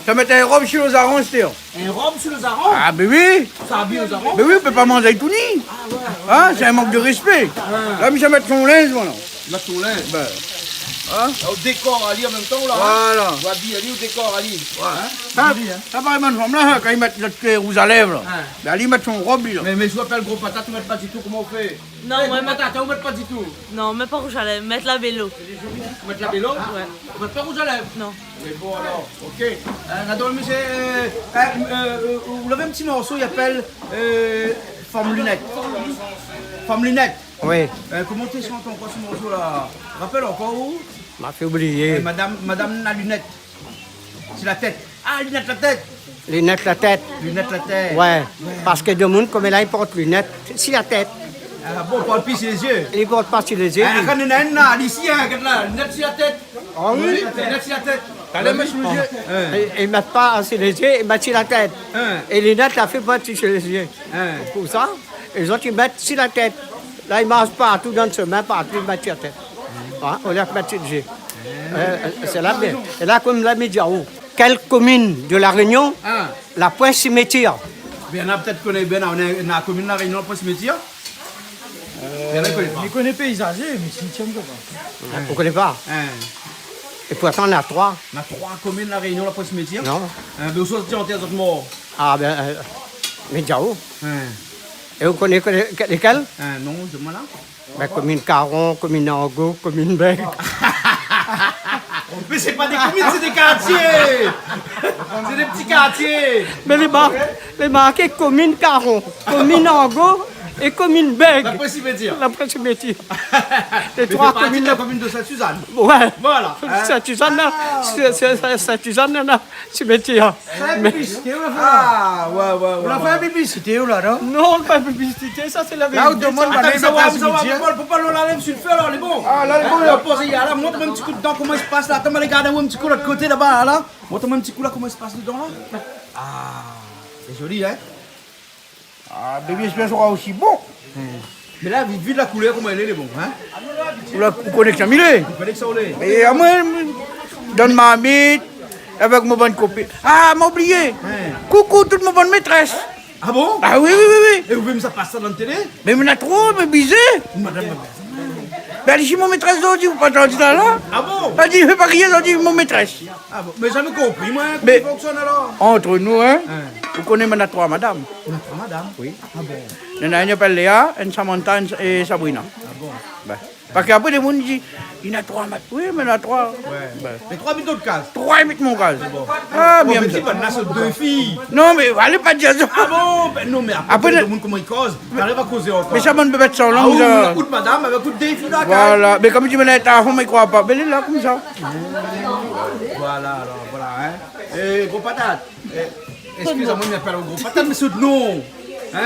Speaker 15: Ça mettait un robe sur les arons, c'était.
Speaker 1: Un robe sur les arons?
Speaker 15: Ah, ben oui.
Speaker 1: Ça habille aux arons?
Speaker 15: Ben oui, on peut pas manger tout ni. Hein, c'est un manque de respect. Là, mais ça met son linge, voilà.
Speaker 1: Là, ton linge.
Speaker 15: Ben. Hein?
Speaker 1: Au décor Ali en même temps, là.
Speaker 15: Voilà.
Speaker 1: On va habiller Ali au décor Ali.
Speaker 15: Ça paraît bonne forme là, quand ils mettent notre rouge à lèvres, là. Ben, Ali met son robe, là.
Speaker 1: Mais je m'appelle gros patate, tu mets pas du tout, comment on fait?
Speaker 8: Non,
Speaker 1: hey,
Speaker 8: moi,
Speaker 1: gros patate, on met pas du tout.
Speaker 8: Non, même pas rouge à lèvres, mettre la vélo.
Speaker 1: Mettre la vélo?
Speaker 8: Ouais.
Speaker 1: On met pas rouge à lèvres?
Speaker 8: Non.
Speaker 1: Mais bon alors, ok. Nadol, monsieur, vous avez un petit morceau, il appelle Forme Lunette. Forme Lunette.
Speaker 15: Oui.
Speaker 1: Comment tu chantes encore ce morceau là? Rappelle encore où?
Speaker 15: M'a fait oublier.
Speaker 1: Madame la lunette. C'est la tête. Ah, lunette la tête.
Speaker 15: Lunettes la tête.
Speaker 1: Lunettes la tête.
Speaker 15: Ouais. Parce que de monde, comme là, il porte lunettes, c'est la tête.
Speaker 1: Ah bon, on parle plus sur les yeux.
Speaker 15: Il porte pas sur les yeux.
Speaker 1: Ah, quand on a une là, ici, regarde là, lunettes sur la tête.
Speaker 15: Ah oui?
Speaker 1: Lunettes sur la tête. T'as les mains sur les yeux.
Speaker 15: Ils ne mettent pas sur les yeux, ils mettent sur la tête. Et les lunettes, la fait pas sur les yeux. Pour ça, les autres, ils mettent sur la tête. Là, ils mangent partout dans le chemin, partout, ils mettent sur la tête. Hein? On les met sur les yeux. C'est là bien. Et là, comme l'a mis Diaou. Quelle commune de La Réunion? La Pointe Cimetière.
Speaker 1: Il y en a peut-être qu'on est bien dans la commune de La Réunion, la Pointe Cimetière.
Speaker 6: Je connais paysager, mais cimetière, on ne connaît pas.
Speaker 15: On ne connaît pas. Et pourtant, on a 3.
Speaker 1: On a 3 communes de La Réunion, la Pointe Cimetière.
Speaker 15: Non.
Speaker 1: Mais vous sortez en terre d'autres morts.
Speaker 15: Ah ben, Médiao. Et vous connaissez lesquelles?
Speaker 1: Non, dis-moi là.
Speaker 15: Ben, commune Caron, commune Angot, commune Bec.
Speaker 1: Mais c'est pas des communes, c'est des quartiers. C'est des petits quartiers.
Speaker 15: Mais les marqués commune Caron, commune Angot et commune Bègue.
Speaker 1: La Précipétire.
Speaker 15: La Précipétire.
Speaker 1: Les trois communes de la commune de Sainte-Suzanne.
Speaker 15: Ouais.
Speaker 1: Voilà.
Speaker 15: Sainte-Suzanne, Sainte-Suzanne, là, cimetière.
Speaker 1: Ah, ouais.
Speaker 6: On a fait une publicité, là, non?
Speaker 15: Non, pas publicité, ça c'est la vérité.
Speaker 6: Là où demande la
Speaker 1: Attends, ça va, faut pas nous l'enlève sur le feu, alors, les bons.
Speaker 6: Ah, là, les bons,
Speaker 1: là. Posez, là, montre-moi un petit coup dedans, comment il se passe, là. Attends, regarde-moi un petit coup de l'autre côté, là-bas, là. Montre-moi un petit coup, là, comment il se passe dedans, là. Ah, c'est joli, hein.
Speaker 6: Ah, bébé, j'espère que ça sera aussi bon.
Speaker 1: Mais là, vu de la couleur, comment elle est, les bons, hein.
Speaker 6: Vous connaissez Camille?
Speaker 1: Vous connaissez ça, Olé.
Speaker 6: Et à moi, donne ma amie avec mon bonne copine. Ah, m'a oublié. Coucou, toute ma bonne maîtresse.
Speaker 1: Ah bon?
Speaker 6: Ah oui.
Speaker 1: Et vous pouvez me passer ça dans la télé?
Speaker 6: Mais on a trop, mais bisé.
Speaker 1: Madame,
Speaker 6: ben, elle dit mon maîtresse d'aujourd'hui, vous pas entendu là?
Speaker 1: Ah bon?
Speaker 6: Elle dit, fais pas rien, elle dit mon maîtresse.
Speaker 1: Ah bon? Mais jamais compris, moi, comment
Speaker 6: Mais
Speaker 1: ça fonctionne alors?
Speaker 6: entre nous, hein, vous connaissez maintenant trois madame.
Speaker 1: Madame?
Speaker 6: Oui.
Speaker 1: Ah bon?
Speaker 6: Il y en a une qui s'appelle Léa, une Samantha et Sabrina.
Speaker 1: Ah bon?
Speaker 6: Ben, parce qu'après, les gens disent, il y en a trois madame. Oui, mais il y en a trois.
Speaker 1: Ouais.
Speaker 6: Ben,
Speaker 1: Mais 3 minutes d'autres cases.
Speaker 6: 3 minutes mon gaz. Ah,
Speaker 1: Bon,
Speaker 6: bien.
Speaker 1: mais c'est pas là, c'est 2 filles.
Speaker 6: Non, mais allez pas dire ça.
Speaker 1: Ah bon? Ben non, mais après, le monde comment il cause, t'arrives à causer encore.
Speaker 6: Mais ça m'a bébé de son
Speaker 1: Ah
Speaker 6: langue.
Speaker 1: oui, on écoute madame, avec écoute des filles là.
Speaker 6: Voilà, mais comme tu me l'as dit, on ne croit pas. Mais elle est là, comme ça.
Speaker 1: Voilà, alors, voilà, hein. Gros patate. Excusez-moi, il m'appelle au gros patate, mais c'est non. Hein?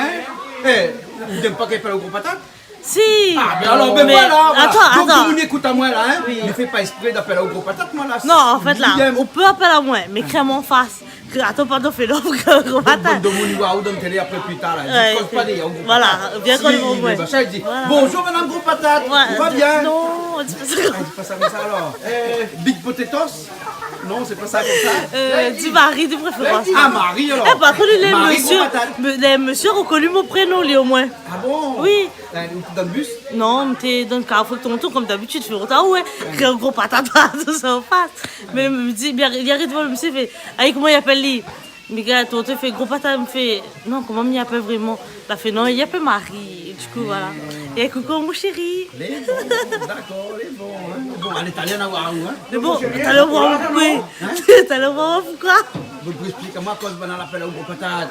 Speaker 1: Vous n'aimez pas qu'il appelle au gros patate?
Speaker 8: Si.
Speaker 1: Ah, mais alors, ben
Speaker 8: Mais-
Speaker 1: voilà.
Speaker 8: Attends,
Speaker 1: Donc,
Speaker 8: attends.
Speaker 1: vous m'écoutez à moi là, hein? Ne fais pas esprit d'appeler au gros patate, moi là.
Speaker 8: Non, en fait là,
Speaker 1: Idem.
Speaker 8: on peut appeler à moi, mais crème en face. Attends, pardon, fais l'offre que gros patate.
Speaker 1: De mon niveau, ou dans télé après plus tard là.
Speaker 8: Ouais,
Speaker 1: Je cause pas des gros
Speaker 8: voilà,
Speaker 1: patates.
Speaker 8: viens
Speaker 1: Si,
Speaker 8: coller au moins.
Speaker 1: le machin, il dit
Speaker 8: Voilà.
Speaker 1: bonjour madame gros patate.
Speaker 8: Ouais,
Speaker 1: Tout va bien?
Speaker 8: Non, dis pas ça.
Speaker 1: Ah, dis pas ça comme ça alors. Big potatoes? Non, c'est pas ça comme ça.
Speaker 8: Du mari de préférence.
Speaker 1: Ah, Marie alors.
Speaker 8: Eh, par contre, les
Speaker 1: Marie,
Speaker 8: messieurs,
Speaker 1: gros patate.
Speaker 8: les messieurs ont connu mon prénom, lui au moins.
Speaker 1: Ah bon?
Speaker 8: Oui.
Speaker 1: Dans le bus?
Speaker 8: Non, t'es dans le carrefour de ton tour, comme d'habitude, tu fais autant, ouais. Crée un gros patate, tout ça en face. Mais il me dit, il arrive devant le monsieur, il fait, allez, comment il appelle lui? Mais gars, ton tour fait gros patate, il me fait, non, comment il appelle vraiment? Il a fait, non, il appelle Marie. Et du coup, voilà. Et coucou, mon chéri.
Speaker 1: Les bons, d'accord, les bons. Hein. Bon, elle est allée en avoir où, hein?
Speaker 8: Mais bon, t'allais voir pourquoi? T'allais voir pourquoi?
Speaker 1: Vous pouvez expliquer moi quand on appelle au gros patate.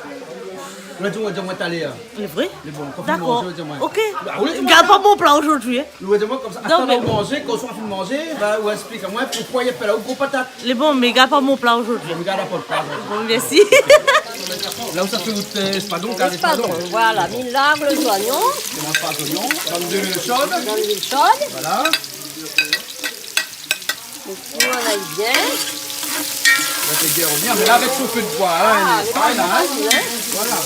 Speaker 1: Là, tu vas dire, moi, t'allais.
Speaker 8: C'est vrai?
Speaker 1: Les bons, quand
Speaker 8: D'accord.
Speaker 1: vous mangez, dis-moi.
Speaker 8: Ok.
Speaker 1: Bah, oui, dis-moi
Speaker 8: Garde
Speaker 1: ça.
Speaker 8: pas mon plat aujourd'hui. Hein.
Speaker 1: Nous, dis-moi comme ça.
Speaker 8: Non,
Speaker 1: Attends,
Speaker 8: mais-
Speaker 1: de manger, quand on soit en train de manger, bah, ou explique-moi pourquoi il appelle au gros patate.
Speaker 8: Les bons, mais garde pas mon plat aujourd'hui.
Speaker 1: Regarde pas le plat.
Speaker 8: Bon, merci.
Speaker 1: Là où ça fait votre espadon, regardez
Speaker 7: Espadon,
Speaker 1: l'espadon.
Speaker 7: voilà, mille larmes, les oignons,
Speaker 1: Je mange pas d'oignons, dans de l'huile chaude.
Speaker 7: dans l'huile chaude,
Speaker 1: Voilà.
Speaker 7: le four on aille bien.
Speaker 1: Ça fait bien revenir, mais là avec ce feu de bois, hein,
Speaker 7: Ah,
Speaker 1: ça, là, hein.
Speaker 7: les hein.
Speaker 1: Voilà.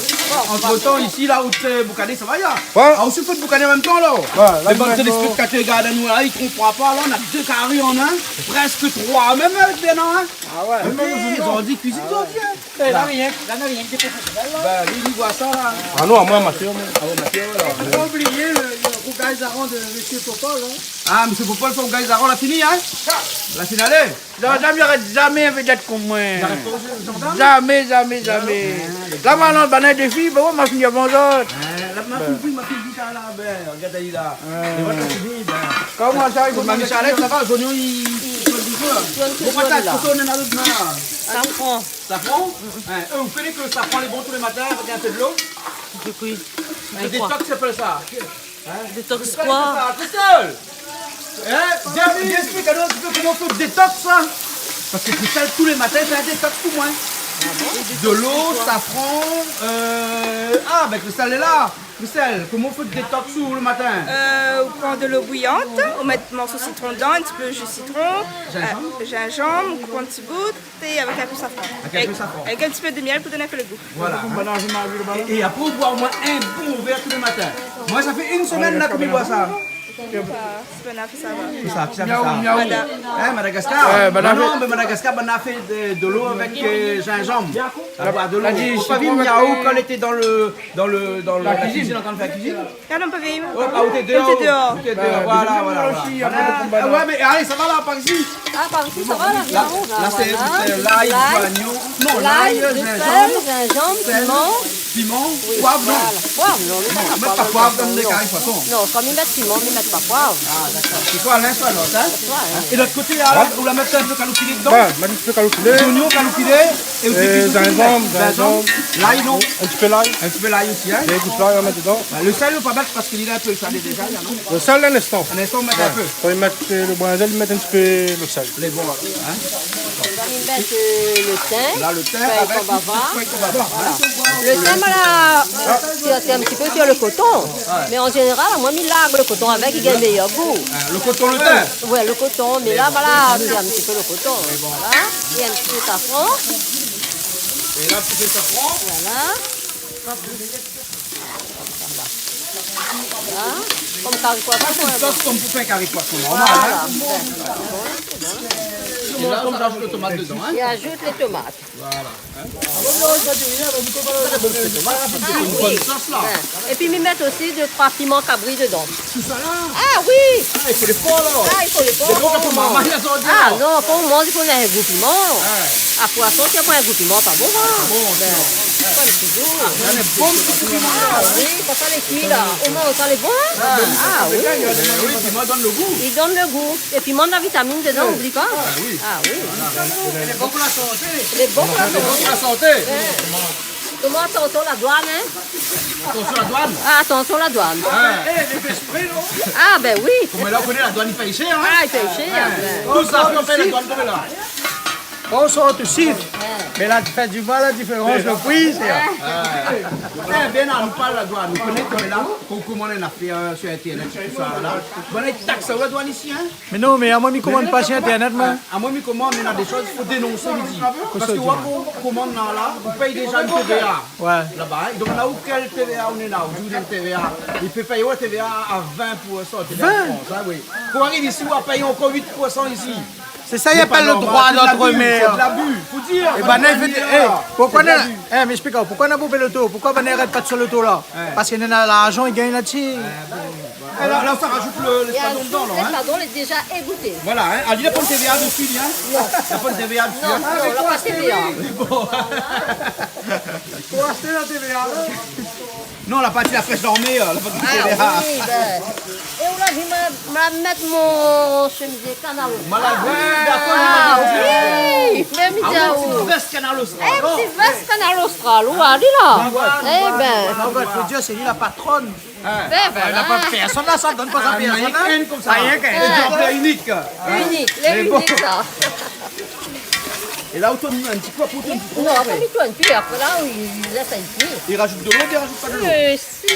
Speaker 1: Entre temps, ici, là où tu es boucané, ça va, là.
Speaker 6: Ouais.
Speaker 1: Ah, aussi feu de boucané en même temps, là.
Speaker 6: là,
Speaker 1: Les bonnes
Speaker 6: maintenant-
Speaker 1: téléspectateurs qui regardent nous, là, ils ne comprennent pas, là. On a 2 carrés en un, presque 3, même avec des noms, hein.
Speaker 6: Ah ouais,
Speaker 1: Ils ont dit cuisine, toi, tiens.
Speaker 6: là, rien,
Speaker 1: Bah, lui, il voit ça, là.
Speaker 11: Ah non, à moi, Mathieu.
Speaker 1: Ah bon, Mathieu, alors.
Speaker 15: On n'a pas oublié le rougaille-zaron de M. Popol. Hein.
Speaker 1: Ah, monsieur Popol, son gars, Zaron, l'a fini, hein. La finale.
Speaker 6: Non, j'arrête jamais avec d'être comme moi.
Speaker 1: J'arrête pas aux gendarmes.
Speaker 6: Jamais. Là, maintenant, ben, des filles, ben, moi, je finis avant d'autres.
Speaker 1: La ma fille, là, ben, regarde, elle est là. Et voilà, c'est fini, ben.
Speaker 6: Comment ça, il faut
Speaker 1: Ma Michalette, ça va, les oignons, ils sont du feu. Bon, patate,
Speaker 7: là.
Speaker 1: on est dans l'autre main, là.
Speaker 8: Ça prend.
Speaker 1: Safran? Vous connaissez que le safran est bon tous les matins avec un peu de l'eau?
Speaker 8: Oui.
Speaker 1: Un détox, ça s'appelle ça.
Speaker 8: Détox
Speaker 1: C'est
Speaker 8: quoi?
Speaker 1: ça, tout seul. Bien explique alors un petit peu comment on fait le détox, ça. Parce que Christelle, tous les matins, c'est un détox pour moi. De l'eau, safran. Ben Christelle est là. Christelle, comment on fait le détox le matin?
Speaker 9: On prend de l'eau bouillante, on met un morceau de citron dedans, un petit peu de jus de citron, gingembre, on prend un petit bout et avec un peu de safran.
Speaker 1: Avec un peu de safran.
Speaker 9: Avec un petit peu de miel pour donner un peu le goût.
Speaker 1: Voilà. Et après, on boit au moins un bon verre tous les matins. Moi, ça fait une semaine là que je bois ça.
Speaker 9: C'est pas grave, ça va.
Speaker 1: C'est ça, qui ça fait
Speaker 6: Miaou,
Speaker 1: ça?
Speaker 6: miaou.
Speaker 1: Hein, Madagascar?
Speaker 6: Ouais,
Speaker 1: Non, mais Madagascar, on a fait de l'eau avec gingembre. Ça boit de l'eau. On pas vu Miaou quand elle était dans la cuisine, en train de faire la cuisine.
Speaker 9: Ah non, pas vivre.
Speaker 1: Oh, ah, où t'es dehors?
Speaker 9: T'es dehors.
Speaker 1: Où t'es dehors, voilà. Ah ouais, mais allez, ça va là, par ici.
Speaker 7: Ah, par ici, ça va, là,
Speaker 1: Là,
Speaker 7: voilà.
Speaker 1: c'est l'ail, l'oignon. Non,
Speaker 7: L'ail,
Speaker 1: l'ail,
Speaker 7: le sel,
Speaker 1: gingembre.
Speaker 7: gingembre,
Speaker 1: sel.
Speaker 7: piment,
Speaker 1: Piment,
Speaker 7: Oui,
Speaker 1: poivre, non.
Speaker 7: voilà. Poivre, non, ils mettent
Speaker 1: Mettre pas poivre comme des carrés poissons.
Speaker 7: Non, comme ils mettent piment, ils mettent pas poivre.
Speaker 1: Ah, d'accord. C'est soit l'un, soit l'autre. Hein?
Speaker 7: Ouais.
Speaker 1: Et de l'autre côté, là, vous la mettez un peu calopilé dedans.
Speaker 13: Ouais, mettre un petit peu calculé.
Speaker 1: Des oignons calopilés. Et aussi
Speaker 13: gingembre.
Speaker 1: L'ail, non.
Speaker 13: Un petit peu l'ail.
Speaker 1: Un petit peu l'ail aussi. Hein?
Speaker 13: Des gousses l'ail, on met dedans.
Speaker 1: Le sel, il ne faut pas mettre parce qu'il est un peu salé déjà, là, non?
Speaker 13: Le sel, un instant.
Speaker 1: Un instant, on met un peu.
Speaker 13: Quand ils mettent le brinzel, ils mettent un petit peu le sel.
Speaker 1: Les bons, hein?
Speaker 7: Ils mettent le thym.
Speaker 1: Là, le thym
Speaker 7: feuille
Speaker 1: avec
Speaker 7: corbava. Le thym, voilà, c'est un petit peu sur le coton. Mais en général, moi, je lave le coton avec, il a le meilleur goût.
Speaker 1: Le coton, le thym?
Speaker 7: Oui, le coton. Mais là, voilà, c'est un petit peu le coton. Voilà. Et un petit peu de safran.
Speaker 1: Et là, un petit peu de safran.
Speaker 7: Voilà. Voilà. Comme carré poisson.
Speaker 1: C'est une sauce comme pour faire un carré poisson normal.
Speaker 7: Voilà.
Speaker 1: Et là, on rajoute les tomates dedans. Hein?
Speaker 7: Et ajoute les tomates.
Speaker 1: Voilà.
Speaker 7: Une bonne sauce là. Et puis, ils mettent aussi 2-3 piments cabris dedans.
Speaker 1: Tout ça là?
Speaker 7: Ah oui!
Speaker 1: Ah, il faut les forts là.
Speaker 7: Ah, il faut les forts.
Speaker 1: C'est bon pour maman, il y a ça.
Speaker 7: Ah non, pour moi, il faut un goût piment. À poisson, s'il n'y a pas un goût piment, pas bon. Hein?
Speaker 1: Bon,
Speaker 7: pas les petits goûts.
Speaker 1: Il y a des bons petits piments.
Speaker 7: Ah oui, pour ça les cuits là. Au moins, ça les bon. Ah oui.
Speaker 1: Oui, le piment donne le goût.
Speaker 7: Il donne le goût. Et puis, il manque de la vitamine dedans, n'oublie pas.
Speaker 1: Ah oui.
Speaker 7: Ah oui.
Speaker 1: Il est bon pour la santé.
Speaker 7: Il est bon pour la santé.
Speaker 1: Pour la santé.
Speaker 7: Comment attention la douane, hein?
Speaker 1: Attention la douane.
Speaker 7: Ah, attention la douane.
Speaker 1: Les esprits, non?
Speaker 7: Ah, ben oui.
Speaker 1: Comme là, on connaît la douane, il paye cher. Hein?
Speaker 7: Ah, il paye cher.
Speaker 1: Tout ça, on fait la douane comme là.
Speaker 15: On sort aussi. Mais là, tu fais du mal, la différence, le prix, c'est...
Speaker 1: Bien, on nous parle de la douane. Nous connaissons là, qu'on commande une affaire sur Internet, tout ça là. On a une taxe sur la douane ici, hein?
Speaker 15: Mais non, mais à moi, je ne commande pas sur Internet, moi.
Speaker 1: À moi, je commande, mais il y a des choses, il faut dénoncer, il dit. Parce que on commande là, on paye déjà une TVA.
Speaker 15: Ouais.
Speaker 1: Là-bas. Donc là où quel TVA on est là, on joue une TVA. Il peut payer la TVA à 20%.
Speaker 15: 20?
Speaker 1: Oui. Pour arriver ici, on va payer encore 8% ici.
Speaker 15: C'est ça, il n'y a pas le droit d'entremettre.
Speaker 1: C'est de l'abus, faut dire.
Speaker 15: Et ben, pourquoi mais explique, pourquoi on a bouffé le taux? Pourquoi on n'arrête pas sur le taux là? Parce qu'il y a l'argent, il gagne là-dessus.
Speaker 1: Là, ça rajoute l'espadon dedans, là.
Speaker 7: L'espadon est déjà égoutté.
Speaker 1: Voilà, hein. Il n'y a pas de TVA dessus, hein? Il n'y a pas de TVA dessus.
Speaker 7: Non, il n'y a pas de TVA.
Speaker 15: Faut acheter la TVA là?
Speaker 1: Non, la partie la fraîche dormée, la partie TVA.
Speaker 7: Ah oui, ben. Et on a vu me mettre mon chemisier canal. Ah oui, même
Speaker 1: petit veste canal austral.
Speaker 7: Un petit veste canal austral, où allez là? Eh ben.
Speaker 15: Il faut dire, c'est lui la patronne.
Speaker 7: Ben
Speaker 15: n'a pas personne là, ça donne pas sa personne.
Speaker 1: Rien comme ça.
Speaker 15: Rien
Speaker 1: Exemplaire unique.
Speaker 7: Unique, les uniques ça.
Speaker 1: Et là, on met un petit peu à poter.
Speaker 7: Non, après, il tourne plus. Après là, il laisse un petit.
Speaker 1: Il rajoute de l'eau, il rajoute pas de l'eau.
Speaker 7: Si.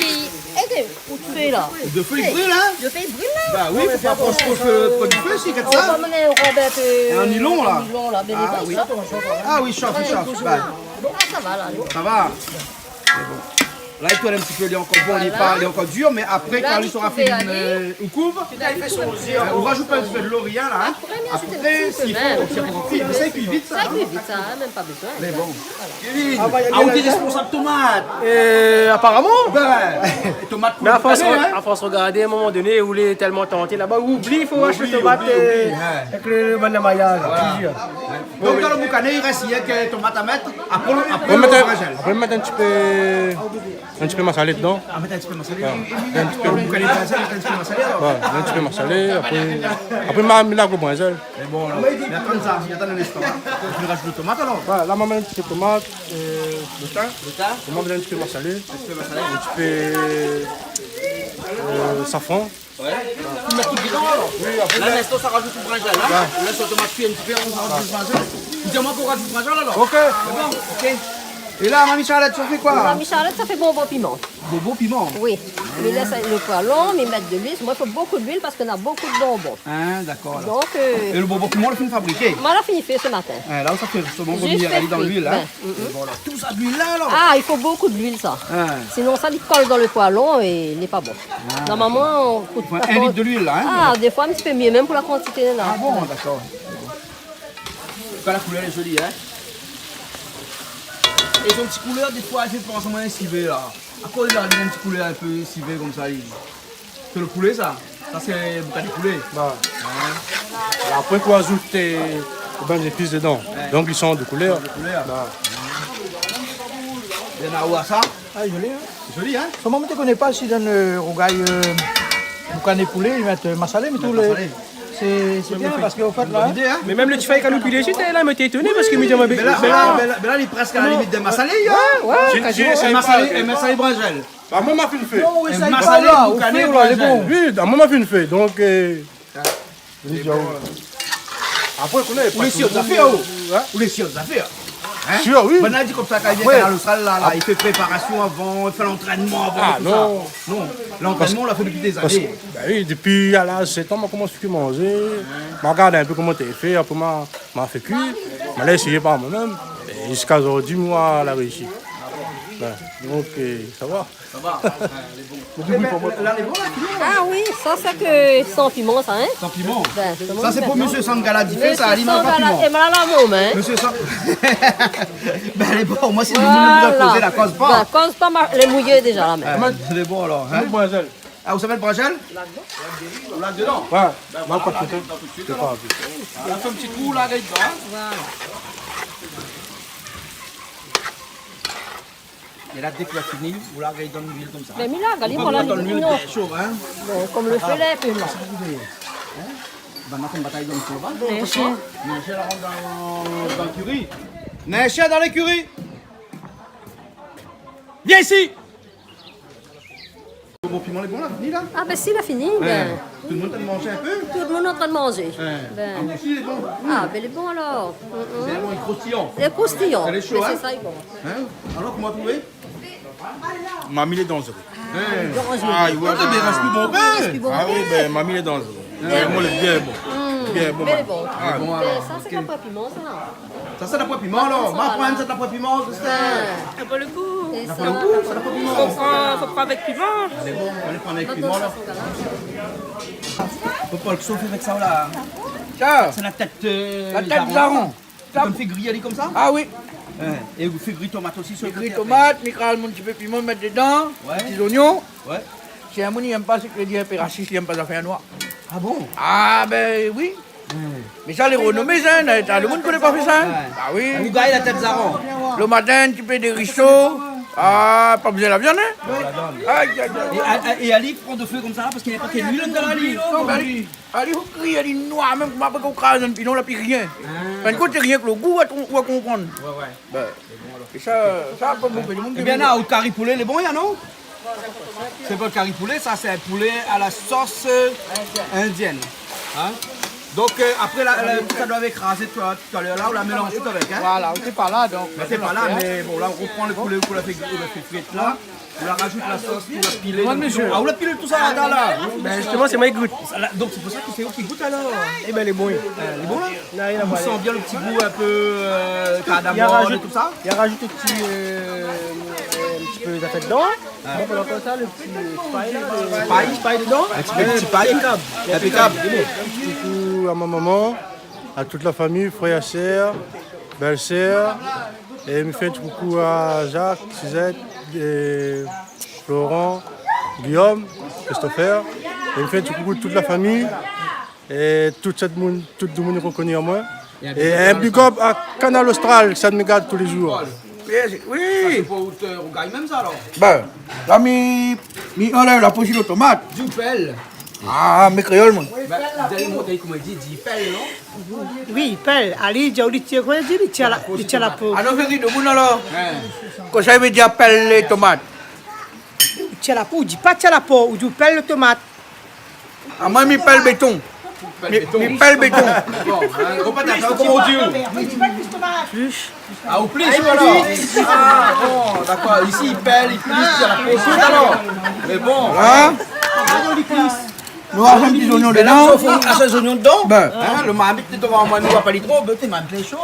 Speaker 7: Et où tu fais là?
Speaker 1: De feu, il brûle, hein?
Speaker 7: De feu, il brûle là?
Speaker 1: Bah oui, il faut approcher du feu, si, comme ça.
Speaker 7: On va mener un
Speaker 1: nylon là.
Speaker 7: Ah oui.
Speaker 1: Ah oui, chauffe, il chauffe.
Speaker 7: Ah, ça va là.
Speaker 1: Ça va. C'est bon. Là, il tourne un petit peu, il est encore bon, il est encore dur, mais après, quand il sera fait une couve, on rajoute un petit peu de l'eau, rien là. Après, s'il faut, mais ça cuit vite, ça.
Speaker 7: Ça cuit vite, ça, même pas besoin.
Speaker 1: Mais bon. Kevin, où t'es responsable tomate?
Speaker 15: Apparemment.
Speaker 1: Tomate
Speaker 10: mais à force de regarder, à un moment donné, vous voulez tellement tenter là-bas, oublie, il faut acheter tomate avec le bon de maillage.
Speaker 1: Donc dans le boucanet, il reste hier que tomate à mettre, après
Speaker 13: On peut mettre un petit peu massalé dedans.
Speaker 1: Ah, mettre un petit peu massalé.
Speaker 13: Un petit peu.
Speaker 1: Le boucanet de brinzel, un petit peu massalé alors?
Speaker 13: Ouais, un petit peu massalé. Après, je mets le brinzel.
Speaker 1: Mais bon, alors, il attend ça, il attend un instant. Tu rajoutes le tomate alors?
Speaker 13: Ouais, là, je mets un petit peu de tomate, le thym. Je mets un petit peu massalé. Un petit peu safran.
Speaker 1: Ouais. Tu mets tout dedans alors? Oui, après. Là, l'instant, ça rajoute le brinzel. Là, laisse le tomate cuire un petit peu, on rajoute le brinzel. Dis-moi qu'on rajoute le brinzel alors? Ok. C'est bon, ok. Et là, Mamie Charlotte, ça fait quoi?
Speaker 7: Mamie Charlotte, ça fait bonbon piment.
Speaker 1: Bonbon piment?
Speaker 7: Oui. Mais laisse le poêlon, mais mettre de l'huile. Moi, il faut beaucoup d'huile parce qu'on a beaucoup de bonbons.
Speaker 1: Ah, d'accord.
Speaker 7: Donc.
Speaker 1: Et le bonbon piment, on l'a fini fabriquer?
Speaker 7: Moi, on l'a fini fait ce matin.
Speaker 1: Là, ça fait justement minéraliser dans l'huile. Hein? Bon, alors, tout ça d'huile là alors?
Speaker 7: Ah, il faut beaucoup d'huile, ça. Sinon, ça, il colle dans le poêlon et il n'est pas bon. Normalement, on coûte pas.
Speaker 1: 1 litre de l'huile là? Hein?
Speaker 7: Ah, des fois, un petit peu mieux, même pour la quantité là.
Speaker 1: Ah bon, d'accord. Quand la couleur est jolie, hein? Et son petit couleur, des fois, elle fait penser à un civet là. À quoi il a une petite couleur un peu civet comme ça? C'est le poulet ça? Ça c'est le boucan de poulet?
Speaker 13: Après, il faut ajouter des épices dedans. Donc, ils sont de couleur.
Speaker 1: Il y en a où à ça?
Speaker 6: Ah, joli, hein?
Speaker 1: Joli, hein?
Speaker 6: Seulement, tu ne connais pas si dans le rougail, boucané poulet, ils mettent massalé, mais tout le. C'est bien parce qu'au fait là.
Speaker 10: Mais même le tifay quand nous pilez, j'étais là, mais t'es étonné parce que me dit
Speaker 1: mais là, il est presque à la limite de massalé.
Speaker 6: Ouais,
Speaker 1: c'est massalé brangel.
Speaker 13: Bah, moi, m'a fait une fée.
Speaker 6: Non, oui, ça, il parle là, au fait, là, il est bon.
Speaker 13: Oui, moi, m'a fait une fée. Donc, après, on est
Speaker 1: Ou les sieurs d'affaires. Ou les sieurs d'affaires.
Speaker 13: Sûr, oui.
Speaker 1: On a dit comme ça quand il vient à l'Austral, là, il fait préparation avant, il fait l'entraînement avant.
Speaker 13: Ah,
Speaker 1: tout
Speaker 13: non.
Speaker 1: Ça. Non, l'entraînement, on l'a fait depuis des années.
Speaker 13: Bah oui, depuis à l'âge de 7 ans, je commence à manger. Je regarde un peu comment tu fait, après, je fait cuire. Je l'ai essayé par moi-même. Et jusqu'à aujourd'hui, moi, la réussi. Voilà. Donc, ça va.
Speaker 1: Ça va.
Speaker 7: Ah oui, ça c'est que sans piment, ça, hein?
Speaker 1: Sans piment.
Speaker 7: Ben,
Speaker 1: Ça, c'est pour Monsieur Sangala qui fait ça, alimente pas piment.
Speaker 7: Et malala môme, hein?
Speaker 1: Monsieur Sang... Ben, elle est bon, moi, si le monde nous a posé la cause pas.
Speaker 7: La cause pas, les mouillés déjà, là, même.
Speaker 1: Elle est bon, alors. Hein? Ah, vous savez le brangel? Là-dedans.
Speaker 13: Ouais, non, pas tout de suite.
Speaker 1: On a fait un petit trou là, dedans.
Speaker 7: Voilà.
Speaker 1: Et là, dès que tu as fini, vous la regardez dans l'huile comme ça.
Speaker 7: Mais Mila, regarde,
Speaker 1: On
Speaker 7: voilà,
Speaker 1: dans l'huile
Speaker 7: non.
Speaker 1: chaud, hein?
Speaker 7: Comme le filet, puis là.
Speaker 1: Ben, on a fait une bataille dans le feu.
Speaker 7: Neige.
Speaker 1: Neige, elle rentre dans l'écurie. Neige dans l'écurie. Viens ici. Le bon piment est bon là, fini là?
Speaker 7: Ah ben si, il a fini. Ben.
Speaker 1: Tout le monde a mangé un peu?
Speaker 7: Tout le monde est en train de manger.
Speaker 1: Ben. Ah, aussi, il est bon.
Speaker 7: Ah, ben il est bon alors.
Speaker 1: C'est bon, il est croustillant.
Speaker 7: Il est croustillant.
Speaker 1: Elle est chaud,
Speaker 7: Mais
Speaker 1: hein?
Speaker 7: c'est ça, il est bon.
Speaker 1: Hein? Alors, comment trouver?
Speaker 11: Mamie est dangereux.
Speaker 1: Ah, il voit que des races plus bon.
Speaker 11: Ah oui, ben mamie est dangereux. Moi, le bien bon. Bien bon.
Speaker 7: Mais il est bon.
Speaker 1: Ah, bon,
Speaker 7: Mais
Speaker 1: alors.
Speaker 7: ça, c'est pas piment, ça.
Speaker 1: Ça, c'est la poêle piment alors. Ma poêle, c'est la poêle piment.
Speaker 9: Ça pas le goût.
Speaker 7: Et ça,
Speaker 1: C'est le goût, c'est la poêle piment.
Speaker 9: Faut prendre avec piment.
Speaker 1: C'est bon, on les prend avec
Speaker 7: notre
Speaker 1: piment là.
Speaker 7: façon, là.
Speaker 1: Faut pas le chauffer avec ça là.
Speaker 6: Ça,
Speaker 1: C'est la tête.
Speaker 6: la tête d'Aaron.
Speaker 1: Comme fait griller comme ça?
Speaker 6: Ah oui.
Speaker 1: Et vous faites griller tomate aussi sur le
Speaker 6: Gris
Speaker 1: côté.
Speaker 6: tomate, micral, mon petit peu piment, mettre dedans, petits oignons.
Speaker 1: Ouais.
Speaker 6: Si un moun n'aime pas, c'est que le dit un peu raciste, il n'aime pas la faire noire.
Speaker 1: Ah bon?
Speaker 6: Ah ben oui. Mais ça, les renommés, ça, t'as le monde qui n'a pas fait ça. Ah oui.
Speaker 1: Vous gagnez la tête d'Aaron.
Speaker 6: Le matin, tu fais des risottos. Ah, pas besoin de la viande, hein? Aïe, aïe, aïe.
Speaker 1: Et Ali prend de feu comme ça là parce qu'il n'y a pas qu'une huile dans la lit.
Speaker 6: Non, mais allez, vous criez, elle est noire, même qu'on m'a pas qu'on crase un pilon, là, puis rien. Quand côté, c'est rien que le goût, on va comprendre.
Speaker 1: Ouais.
Speaker 6: Ben, et ça, pas beaucoup de monde.
Speaker 1: Eh bien là, au curry poulet, les bons, il y en a non? C'est pas le curry poulet, ça c'est un poulet à la sauce indienne. Hein? Donc après, tout ça doit être écrasé tout à l'heure là, on la mélange tout avec. Hein?
Speaker 6: Voilà, on n'est pas là donc.
Speaker 1: Mais c'est pas là, mais bon, là on reprend le poulet qu'on a fait frite là. On la rajoute la sauce, on la pile. Ah, on la pile tout ça là.
Speaker 10: Ben justement, c'est moi qui goûte.
Speaker 1: Donc c'est pour ça que c'est eux qui goûtent alors.
Speaker 10: Eh ben, les bons.
Speaker 1: Les bons là? On sent bien le petit goût un peu cardamome et tout ça.
Speaker 10: Il a rajouté un petit peu de tête dedans. On peut encore ça, le petit paille dedans.
Speaker 1: Un petit paille. Impeccable.
Speaker 13: Coucou à ma maman, à toute la famille, frères et sœurs, belle-sœur. Et me fait un petit coucou à Jacques, Suzette, et Florent, Guillaume, Christopher. Et me fait un petit coucou de toute la famille. Et tout le monde reconnaît à moi. Et un big up à Canal Austral, ça me garde tous les jours.
Speaker 6: Oui.
Speaker 1: C'est pour Rougail même ça alors?
Speaker 6: Ben, là, mi enlève la pochette de tomate.
Speaker 1: Du pelle.
Speaker 6: Ah, mes créoles, moi.
Speaker 1: Vous allez montrer comment il dit pelle, non?
Speaker 15: Oui, pelle. Ali, j'ai oublié de dire, il tient la peau.
Speaker 6: Alors, je dis de vous, alors. Quand ça veut dire pelle les tomates.
Speaker 15: Il tient la peau, il dit pas tient la peau, il dit pelle le tomate.
Speaker 6: Ah, moi, mi pelle béton. Mi pelle béton.
Speaker 1: Bon, on va t'attendre comment on dit. Ah, au plus, voilà. Ah, bon, d'accord. Ici, il pelle, il plisse, la peau chaude alors. Mais bon.
Speaker 6: Hein? Nous avons un petit oignon dedans.
Speaker 1: Il faut ces oignons dedans.
Speaker 6: Ben.
Speaker 1: Le marmite devant moi, nous va pas les trop. Ben, t'es même plein chaud.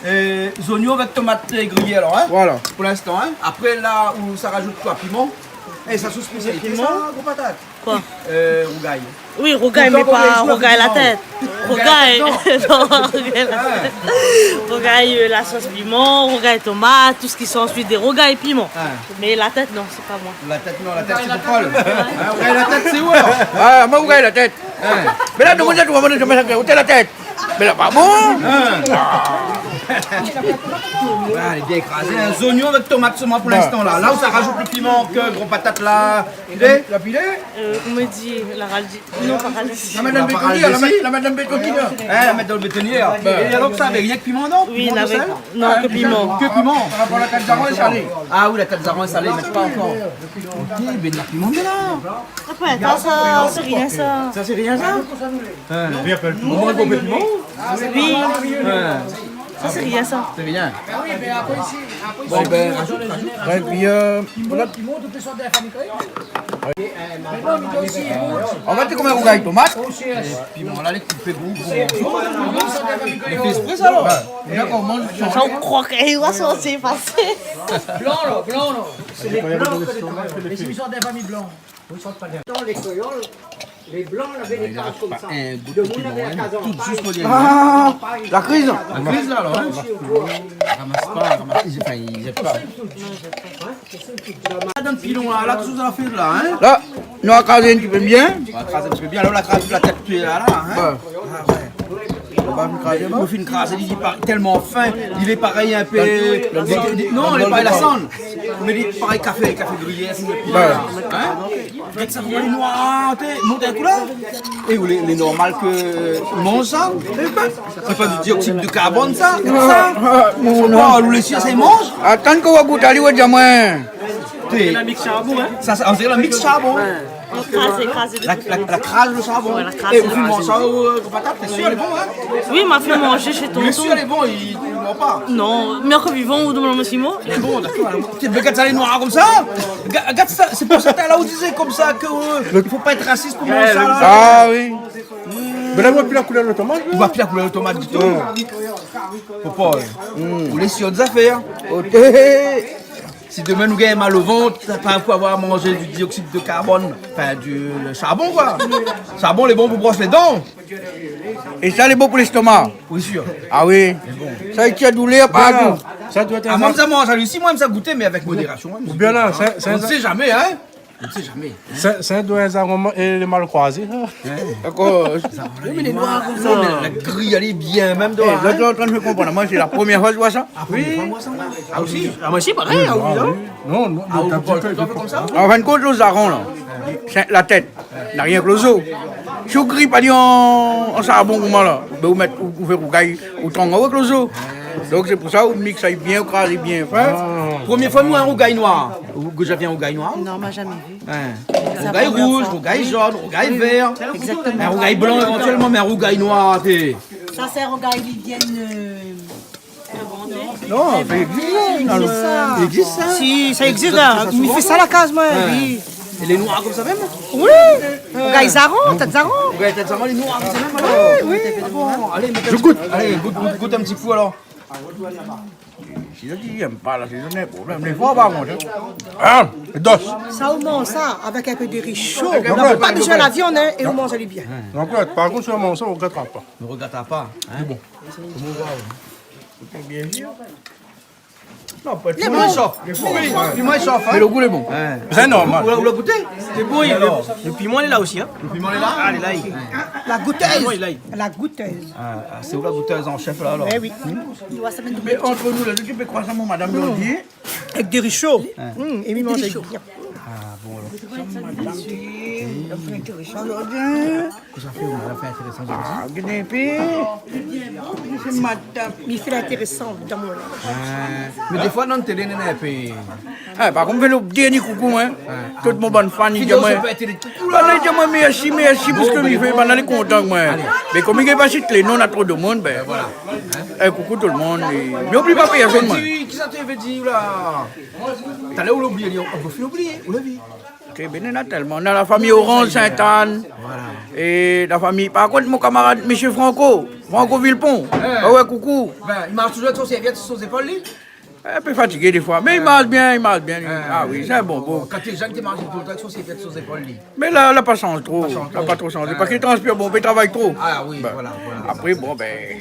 Speaker 1: Les oignons avec tomates grillées alors. Hein?
Speaker 6: Voilà.
Speaker 1: Pour l'instant. Hein? Après, là où ça rajoute quoi? Piment. Et ça sous spécialité. Ça, gros patate.
Speaker 8: Quoi?
Speaker 1: Rougail.
Speaker 8: Oui, Rougail, mais pas Rougail la tête. Rougail, non, Rougail la tête. Rougail, la sauce piment, Rougail tomate, tout ce qui s'ensuit des Rougail piment. Mais la tête, non, c'est pas moi.
Speaker 1: La tête, non, la tête, c'est pour Paul. Rougail la tête, c'est où alors?
Speaker 6: Ah, moi, Rougail la tête. Mais là, tout le monde dit, tu vas me dire, où t'es la tête? Mais là, pas bon.
Speaker 1: Voilà, elle est bien écrasée. Un oignon avec tomate seulement pour l'instant là. Là où ça rajoute le piment, que gros patate là. Pilé, la pilé.
Speaker 8: Comment dit la raldi? Non, pas raldi.
Speaker 1: La mettre dans le bétonnière, la mettre dans le bétonnière. La mettre dans le bétonnière. Et alors que ça avait rien que piment non?
Speaker 8: Oui, non, que piment.
Speaker 1: Que piment. Par rapport à la Calzaron est salée. Ah oui, la Calzaron est salée, mais pas encore. Ok, ben de la piment de là.
Speaker 8: Après, ça, c'est rien ça.
Speaker 1: Ça c'est rien ça?
Speaker 11: Bien fait le
Speaker 1: On mange pas de piment?
Speaker 8: Oui. Ça, c'est rien ça.
Speaker 1: C'est rien.
Speaker 11: Bon, ben, et puis,
Speaker 6: Voilà, tu montes toutes les sortes de la famille.
Speaker 1: on va te combien on gagne tomate. Et puis bon, là, les coupés gros. Les fait exprès ça alors. D'accord, on mange.
Speaker 8: J'en crois qu'il va sortir passer.
Speaker 6: Blanc là. C'est les blancs. Les émissions des familles blancs.
Speaker 15: Dans les créoles, les blancs avaient des cases comme ça.
Speaker 1: Un goût de piment, tout juste pour dire.
Speaker 11: Ah, la crise.
Speaker 1: La crise là alors. Ramasse pas, enfin, ils jettent pas. Dans le pilon là, tout ça fait là, hein.
Speaker 11: Là, nous avons crasé un petit peu bien.
Speaker 1: On va craser un petit peu bien, alors la crase la tête tu es là, hein. Le fin crase, il est tellement fin, il est pareil un peu. Non, il est pas la sonne. Mais il est pareil café gruyère, c'est le piment. Hein? Avec ça, les noirs, monte un coup là. Et où les normales que mange ça? C'est pas du dioxyde de carbone ça? Non, nous les chiens ça ils mangent?
Speaker 11: Attends qu'on va goûter à l'eau de moins.
Speaker 1: C'est la mix charbon, hein? Ça, on dirait la mix charbon.
Speaker 8: Écrasé.
Speaker 1: La crase de charbon. Et vous mangez ça aux patates, t'es sûr, elle est bon, hein?
Speaker 8: Oui, m'a fait manger chez tonton.
Speaker 1: Bien sûr, elle est bon, il ne ment pas.
Speaker 8: Non, mais encore vivant ou dans le Mossimo.
Speaker 1: Elle est bon, d'accord. Tu regardes ça, les noirs comme ça? Regarde ça, c'est pour ça que là, on disait comme ça qu'il ne faut pas être raciste pour manger ça.
Speaker 11: Ah oui. Mais là, on voit plus la couleur de la tomate.
Speaker 1: On voit plus la couleur de la tomate du tout. Faut pas. Vous laissez autres affaires. Si demain nous gagnons mal au ventre, t'as pas pour avoir mangé du dioxyde de carbone, enfin du charbon quoi. Le charbon, il est bon pour brosser les dents.
Speaker 11: Et ça, il est bon pour l'estomac.
Speaker 1: Oui, sûr.
Speaker 11: Ah oui. Ça, il tient douleur partout.
Speaker 1: Ça doit être. Moi, ça mange à lui. Si moi, ça goûter, mais avec modération. Ou
Speaker 13: bien là,
Speaker 1: on ne sait jamais, hein. On ne sait jamais.
Speaker 13: Ça doit être un et les mal croisés.
Speaker 11: D'accord.
Speaker 1: Mais les noirs comme ça, la grille, elle est bien, même dans.
Speaker 11: Là, tu es en train de me comprendre. Moi, c'est la première fois que je vois ça.
Speaker 1: Oui. Ah aussi. Ah, moi aussi, pareil.
Speaker 13: Non,
Speaker 1: ah, tu fais comme ça.
Speaker 11: En fin de compte, l'os arrond, là. La tête. N'a rien que l'os. Si vous grippez pas en charbon comme là, vous mettez vous faites rougaille ou tronc avec l'os. Donc c'est pour ça que vous mixez bien, vous crasez bien.
Speaker 1: Première fois, nous, un rougaille noir. Vous avez un rougaille noir?
Speaker 12: Non, moi jamais vu.
Speaker 1: Rougaille rouge, rougaille jaune, rougaille vert.
Speaker 12: Exactement.
Speaker 1: Un rougaille blanc éventuellement, mais un rougaille noir.
Speaker 12: Ça, c'est un rougaille qui vient
Speaker 11: non, ça existe.
Speaker 1: Ça existe ça?
Speaker 12: Si, ça existe là. Il fait ça à la case, moi. Oui.
Speaker 1: Et les noirs comme ça même?
Speaker 12: Oui. Rougaille zaron, tête zaron.
Speaker 1: Rougaille tête zaron, les noirs comme ça même alors?
Speaker 12: Oui.
Speaker 1: Bon, allez, je goûte. Allez, goûte un petit coup alors.
Speaker 11: Si je dis, j'aime pas là, c'est un problème. Les fois, pas manger. Ah, dos.
Speaker 12: Ça, on mange ça avec un peu de riz chaud. Pas déjà la viande et on mange bien.
Speaker 13: Donc là, par contre, sur mon sang, on ne regrettera pas.
Speaker 1: Ne regrettera pas. Hein? Bon.
Speaker 11: Bien sûr.
Speaker 1: Non, pas être moins chauffe. Moins chauffe.
Speaker 11: Mais le goût est bon.
Speaker 1: C'est normal. Vous l'avez goûté?
Speaker 10: C'est bon, le piment, il est là aussi. Hein.
Speaker 1: Le piment, il est là?
Speaker 10: Ah, il est là.
Speaker 12: La goûteuse. La goûteuse.
Speaker 1: C'est où la goûteuse en chef là alors?
Speaker 12: Eh oui.
Speaker 11: Mais entre nous, là, tu peux croire ça, mon madame Jordi?
Speaker 12: Avec des riz chauds. Et mi mange bien.
Speaker 1: Ah bon alors.
Speaker 11: Intéressant, Jordi.
Speaker 1: Qu'est-ce que ça fait, madame? Fait intéressant Jordi?
Speaker 11: Ah, Guinépé. C'est madame.
Speaker 12: Il fait intéressant dans mon
Speaker 1: Mais des fois, non, télé n'est pas.
Speaker 11: Ah, par contre, le dernier coucou, hein. Tout mon bon fan, il dit moi. Merci, parce que il fait mal, il est content, moi. Mais comme il n'est pas si clé, non, on a trop de monde, ben voilà. Coucou tout le monde. Mais n'oublie pas personne, moi.
Speaker 1: Qui ça t'avait dit, là? T'as l'air où l'oublier, on peut l'oublier, où l'a vu?
Speaker 11: Ok, ben, il y en a tellement. On a la famille Orange Sainte-Anne. Et la famille. Par contre, mon camarade, M. Franco Villepont. Ah ouais, coucou.
Speaker 1: Ben, il marche toujours avec son serviette sur ses épaules, lui?
Speaker 11: Un peu fatigué des fois, mais il marche bien. Ah oui, c'est un bon beau.
Speaker 1: Quand t'es jeune, tu marches tout le temps avec son serviette sur ses épaules, lui.
Speaker 11: Mais là, il n'a pas changé trop. Il n'a pas trop changé. Parce qu'il transpire, bon, il travaille trop.
Speaker 1: Ah oui, voilà.
Speaker 11: Après, bon, ben.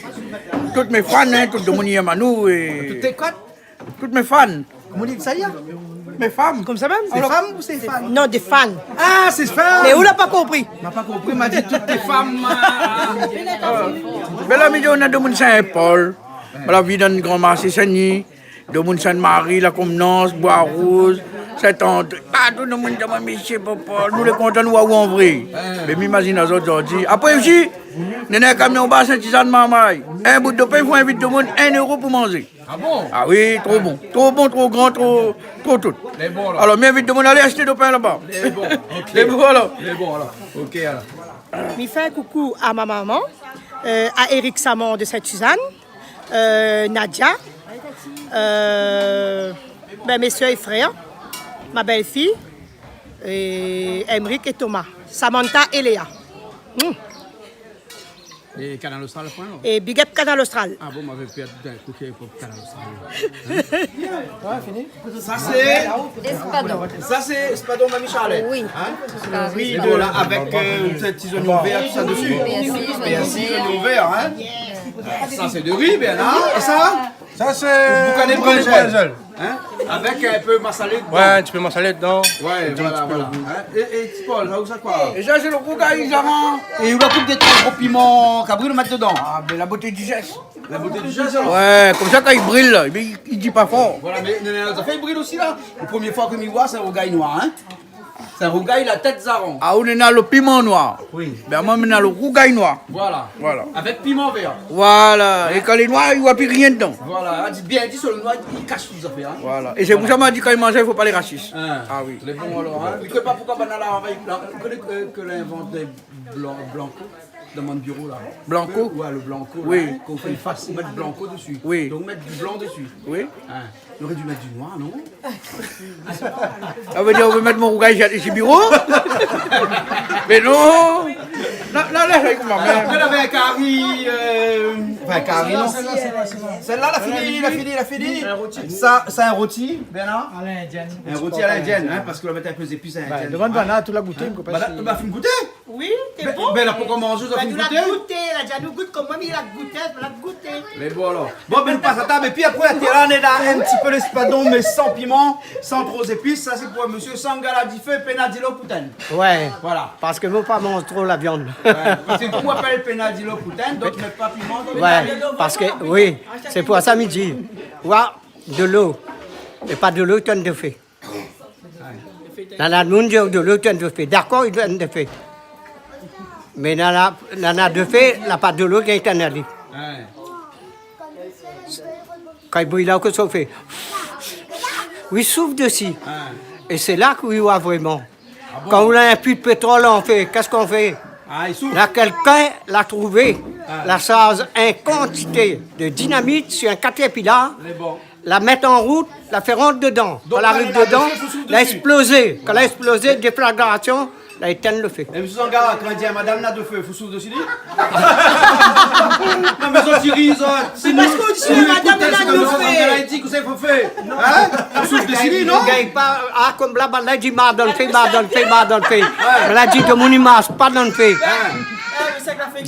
Speaker 11: Toutes mes fans, hein, tout le monde aime à nous.
Speaker 1: Toutes tes quoi?
Speaker 11: Toutes mes fans.
Speaker 1: Comment on dit ça y est?
Speaker 11: Mes femmes.
Speaker 12: Comme ça même?
Speaker 1: C'est femmes ou c'est fans?
Speaker 12: Non, des fans.
Speaker 1: Ah, c'est femmes!
Speaker 12: Mais où l'a pas compris?
Speaker 1: On n'a pas compris, il m'a dit toutes les femmes.
Speaker 11: Mais là, on a demandé Saint-Paul. La vie dans le Grand Marché Saint-Denis, de Moun Sainte-Marie, la Convenance, Bois-Rouge, Saint-André. Ah, tout le monde dit, monsieur, papa, nous les comptons, nous, en vrai. Mais m'imagine les autres aujourd'hui. Après aussi, nous avons un camion bas Saint-Tizan de Mamaï. Un bout de pain, il faut inviter tout le monde 1 euro pour manger.
Speaker 1: Ah bon?
Speaker 11: Ah oui, trop bon. Trop bon, trop grand, trop tout.
Speaker 1: Les bons, là.
Speaker 11: Alors, m'invite tout le monde à aller acheter du pain là-bas.
Speaker 1: Les bons, ok.
Speaker 11: Les bons, alors.
Speaker 1: Les bons, alors. Ok, alors.
Speaker 16: Je fais un coucou à ma maman, à Eric Samon de Sainte-Suzanne, Nadia, mes soeurs et frères, ma belle-fille, Emeric et Thomas, Samantha et Léa.
Speaker 1: Et Canal Austral, le point, non?
Speaker 16: Et Big Up Canal Austral.
Speaker 1: Ah bon, m'avait perdu un cookie pour Canal Austral.
Speaker 16: Ouais, fini.
Speaker 1: Ça c'est...
Speaker 7: Espadon.
Speaker 1: Ça c'est Espadon Mamie Charlotte.
Speaker 7: Oui.
Speaker 1: Hein? Oui, de là, avec cette petite oignon vert, tout ça dessus. Merci, oignon vert, hein? Ça c'est de riz, Bernard. Et ça?
Speaker 13: Ça c'est...
Speaker 1: Boucané de brinjel. Hein? Avec un peu massalé dedans.
Speaker 13: Ouais, un petit peu massalé dedans.
Speaker 1: Ouais, voilà. Hein? Et Paul, ça quoi?
Speaker 11: Et ça, c'est le rougail, Jaran.
Speaker 1: Et il va couper des gros piments, cabri le mettre dedans.
Speaker 11: Ah, mais la beauté du geste.
Speaker 1: La beauté du geste, alors?
Speaker 11: Ouais, comme ça, quand il brille, là, il dit pas fort.
Speaker 1: Voilà, mais ça fait il brille aussi, là. La première fois que je vois, c'est un rougail noir, hein? C'est un rougail, la tête zaron.
Speaker 11: Ah, on est dans le piment noir.
Speaker 1: Oui.
Speaker 11: Ben, moi, on est dans le rougail noir.
Speaker 1: Voilà. Avec piment vert.
Speaker 11: Voilà. Et quand il est noir, il ne voit plus rien dedans.
Speaker 1: Voilà. Bien dit sur le noir, il cache tout ça fait. Hein?
Speaker 11: Voilà. Et c'est pour ça que m'a dit quand il mangeait, il ne faut pas les racistes.
Speaker 1: Ah oui. Les bons alors. Hein? Je ne sais pas pourquoi Banala que l'inventé Blanco dans mon bureau là.
Speaker 11: Blanco?
Speaker 1: Ouais, le Blanco.
Speaker 11: Oui.
Speaker 1: Là, qu'on fait face, mettre Blanco dessus.
Speaker 11: Oui.
Speaker 1: Donc mettre du blanc dessus.
Speaker 11: Oui.
Speaker 1: Hein. Il aurait dû mettre du noir, non?
Speaker 11: Ça veut dire qu'on veut mettre mon rougail chez bureau? Mais non! Non, laisse avec ma mère.
Speaker 1: Elle avait un carré. Enfin, carré, non. Celle-là, la fini. Ça, c'est un rôti, Bernard?
Speaker 6: À l'indienne.
Speaker 1: Un rôti à l'indienne, hein, parce qu'on va mettre un peu d'épices à l'indienne.
Speaker 6: Demande Bana, tu l'as goûté, je ne peux pas.
Speaker 1: Bah, fais-moi goûter.
Speaker 16: Oui, t'es bon.
Speaker 1: Ben là, pourquoi manger, ça fait
Speaker 16: Tu
Speaker 1: goûter?
Speaker 16: l'as goûté, elle a déjà nous goûté comme moi, mais il a goûté, elle l'a goûté.
Speaker 1: Mais bon alors. Bon, ben nous passe à table. Et puis après, on a un petit peu l'espadon, mais sans piment, sans trop d'épices. Ça, c'est pour monsieur Sangala Difeu, Penadilo Pouten.
Speaker 15: Ouais.
Speaker 1: Voilà.
Speaker 15: Parce que nous pas mange trop la viande.
Speaker 1: Parce que nous appelle Penadilo Pouten, donc ne met pas piment.
Speaker 15: Ouais. Parce que, oui, c'est pour ça midi. Ouais, de l'eau. Et pas de l'eau, tonne de fait. Dans la monde de l'eau, tonne de fait. D'accord, il donne de fait. Mais dans la de fait, la pâte de l'eau qui est en allée. Quand il brûle là, que ça fait? Oui, souffle dessus. Et c'est là qu'il y a vraiment. Quand on a un puits de pétrole, on fait, qu'est-ce qu'on fait? Là, quelqu'un l'a trouvé, la charge en quantité de dynamite sur un caterpillar, la mettre en route, la faire rentrer dedans. Quand elle arrive dedans, l'a explosé. Quand elle a explosé, déflagration, là, éteindre le feu.
Speaker 1: Et M. Sangara, quand il dit à madame n'a de feu, il faut souffler dessus lui? Non, mais ça tirise, c'est parce qu'on dit madame n'a de feu. Elle a dit que c'est faut faire. Hein? Il faut souffler dessus lui, non?
Speaker 15: Il ne pas, ah, comme là-bas, là, il dit marre dans le feu, marre dans le feu, marre dans le feu. Elle a dit de mon image, pas dans le feu.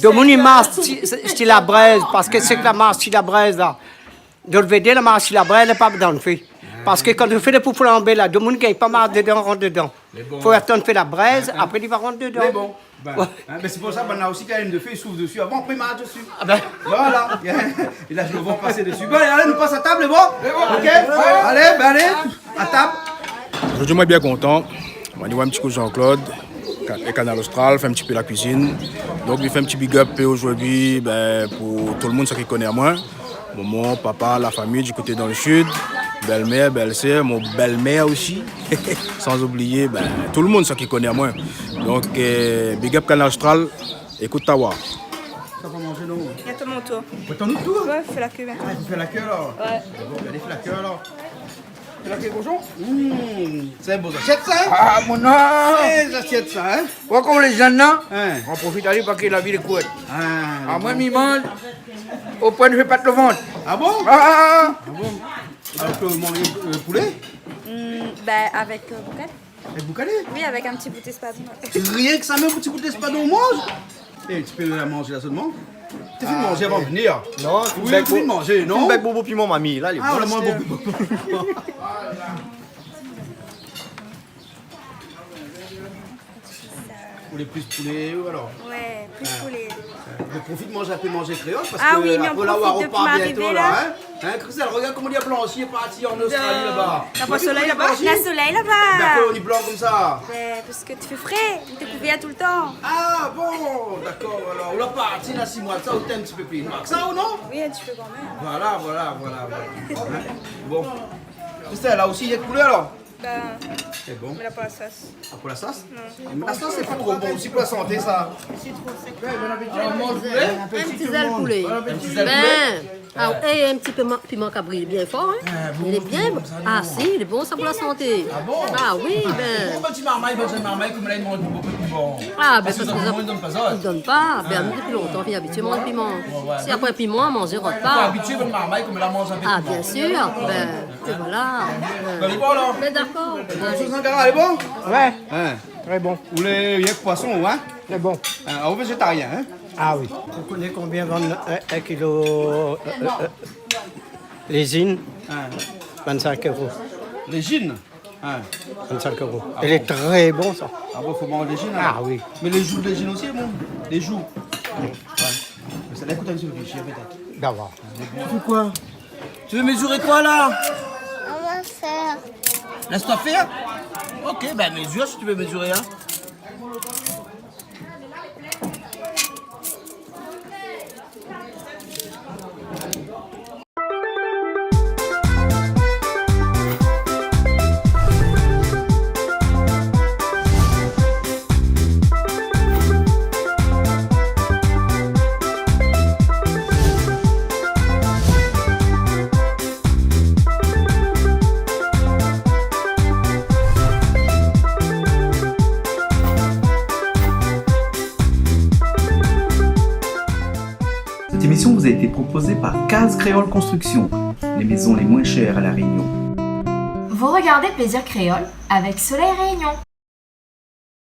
Speaker 15: De mon image, c'est la braise, parce que c'est que la marche, c'est la braise là. De le VD, la marche, c'est la braise, elle n'est pas dans le feu. Parce que quand on fait des poufs flambés là, de monde qui n'est pas marre dedans, rentre dedans. Il faut attendre de faire la braise, après il va rentrer dedans.
Speaker 1: Mais bon. Mais c'est pour ça qu'on a aussi quand même de feu, il souffle dessus avant, après il marche dessus. Voilà. Et là, je le vois passer dessus. Bon, allez, nous passe à table, bon? Ok? Allez, à table.
Speaker 13: Aujourd'hui, moi, bien content. On va un petit coup de Jean-Claude, et Canal Austral, fait un petit peu la cuisine. Donc, il fait un petit big up aujourd'hui pour tout le monde, ceux qui connaissent moi. Maman, papa, la famille du côté dans le sud, belle-mère, belle-sœur, mon belle-mère aussi. Sans oublier tout le monde, ceux qui connaissent moi. Donc, big up Canal Austral, écoute ta voix.
Speaker 1: Ça va manger, non?
Speaker 9: Bientôt mon tour.
Speaker 1: Bientôt notre tour?
Speaker 9: Ouais, fais la queue maintenant.
Speaker 1: Ah, tu fais la queue alors?
Speaker 9: Ouais.
Speaker 1: Bon, allez, fais la queue alors. Fais la queue, bonjour. C'est beau, assiettes ça?
Speaker 11: Ah, mon nom!
Speaker 1: Les assiettes ça, hein?
Speaker 11: Ouais, comme les jeunes là, on profite d'aller parce que la vie est courte. Ah, moi, je mange au point de ne pas de le ventre.
Speaker 1: Ah bon?
Speaker 11: Ah
Speaker 1: bon? Alors que vous mangez le poulet?
Speaker 17: Avec boucane.
Speaker 1: Avec boucané?
Speaker 17: Oui, avec un petit bout d'espadon.
Speaker 1: Rien que ça, même un petit bout d'espadon, on mange? Et tu peux la manger là seulement? Tu fais manger avant de venir?
Speaker 18: Non,
Speaker 1: oui, tu fais manger, non?
Speaker 18: Tu bec bobo piment, mamie. Là, les
Speaker 1: on la mange beaucoup. Poulet plus poulet ou alors?
Speaker 17: Ouais, plus poulet.
Speaker 1: profite de manger un peu manger créole parce
Speaker 9: Ah
Speaker 1: que
Speaker 9: oui, mais on
Speaker 1: après l'avoir
Speaker 9: profite
Speaker 1: repas
Speaker 9: depuis
Speaker 1: bientôt
Speaker 9: m'arriver,
Speaker 1: là.
Speaker 9: là.
Speaker 1: Hein, Christelle, regarde comment il y a Blanchi est parti en Australie là-bas.
Speaker 9: T'as pas soleil là-bas?
Speaker 1: Blanchi?
Speaker 9: La soleil là-bas.
Speaker 1: D'accord, on est blanc comme ça.
Speaker 9: Ouais, parce que tu fais frais, t'es couvert tout le temps.
Speaker 1: Ah bon, d'accord, alors on l'a parti là 6 mois de ça, ou t'es un petit peu plus noir que ça ou non?
Speaker 9: Oui, un petit peu quand même.
Speaker 1: Voilà. Hein? Bon. Christelle, là aussi il y a de couleur alors?
Speaker 9: Ben,
Speaker 1: C'est bon.
Speaker 9: mais là pas la sauce.
Speaker 1: Ah, pour la sauce?
Speaker 9: Non.
Speaker 1: La sauce c'est pas trop bon aussi pour la santé ça.
Speaker 9: C'est trop sec.
Speaker 1: Alors, mange le poulet.
Speaker 7: Un petit zèle poulet.
Speaker 1: Un petit zèle
Speaker 7: Ben,
Speaker 1: poulet.
Speaker 7: et un petit peu piment cabri, bien fort. Hein? Il est bien bon. Ah si, il est bon, ça pour la santé.
Speaker 1: Ah bon?
Speaker 7: Ah oui, ben.
Speaker 1: Bon petit marmaille, comme là il mange beaucoup plus bon.
Speaker 7: Ah, ben
Speaker 1: parce
Speaker 7: parce
Speaker 1: que
Speaker 7: que
Speaker 1: ils donnent pas ça.
Speaker 7: ils donnent pas. Ben, nous, depuis longtemps, on est habitué à manger le piment. Si après le piment, on mange
Speaker 1: Pas
Speaker 7: pas.
Speaker 1: habitué votre marmaille comme elle mange un peu.
Speaker 7: Ah, bien sûr. Ben, et voilà.
Speaker 1: Elle est bon alors?
Speaker 7: Ben, d'accord.
Speaker 1: La sauce Angara, elle est bon?
Speaker 15: Ouais,
Speaker 1: Hein.
Speaker 15: très bon.
Speaker 1: Ou les poissons, hein?
Speaker 15: Très bon.
Speaker 1: Au végétarien, hein?
Speaker 15: Ah oui. Vous connaissez combien vendent un kilo les zines? 25 €.
Speaker 1: Les gines? Hein.
Speaker 15: 25 €.
Speaker 1: Ah
Speaker 15: Elle
Speaker 1: bon?
Speaker 15: est très bon ça.
Speaker 1: Ah bon, faut manger les gines?
Speaker 15: Ah oui.
Speaker 1: Mais les joues des gines aussi, bon? Les joues? Ouais. Mais ça coûte un petit peu plus cher peut-être.
Speaker 15: D'avoir.
Speaker 1: Tu fais quoi? Tu veux mesurer quoi là?
Speaker 18: On va faire.
Speaker 1: Laisse-toi faire? Ok, ben mesure si tu veux mesurer, hein.
Speaker 19: Cette émission vous a été proposée par Case Créole Construction, les maisons les moins chères à La Réunion.
Speaker 2: Vous regardez Plaisir Créole avec Soleil Réunion.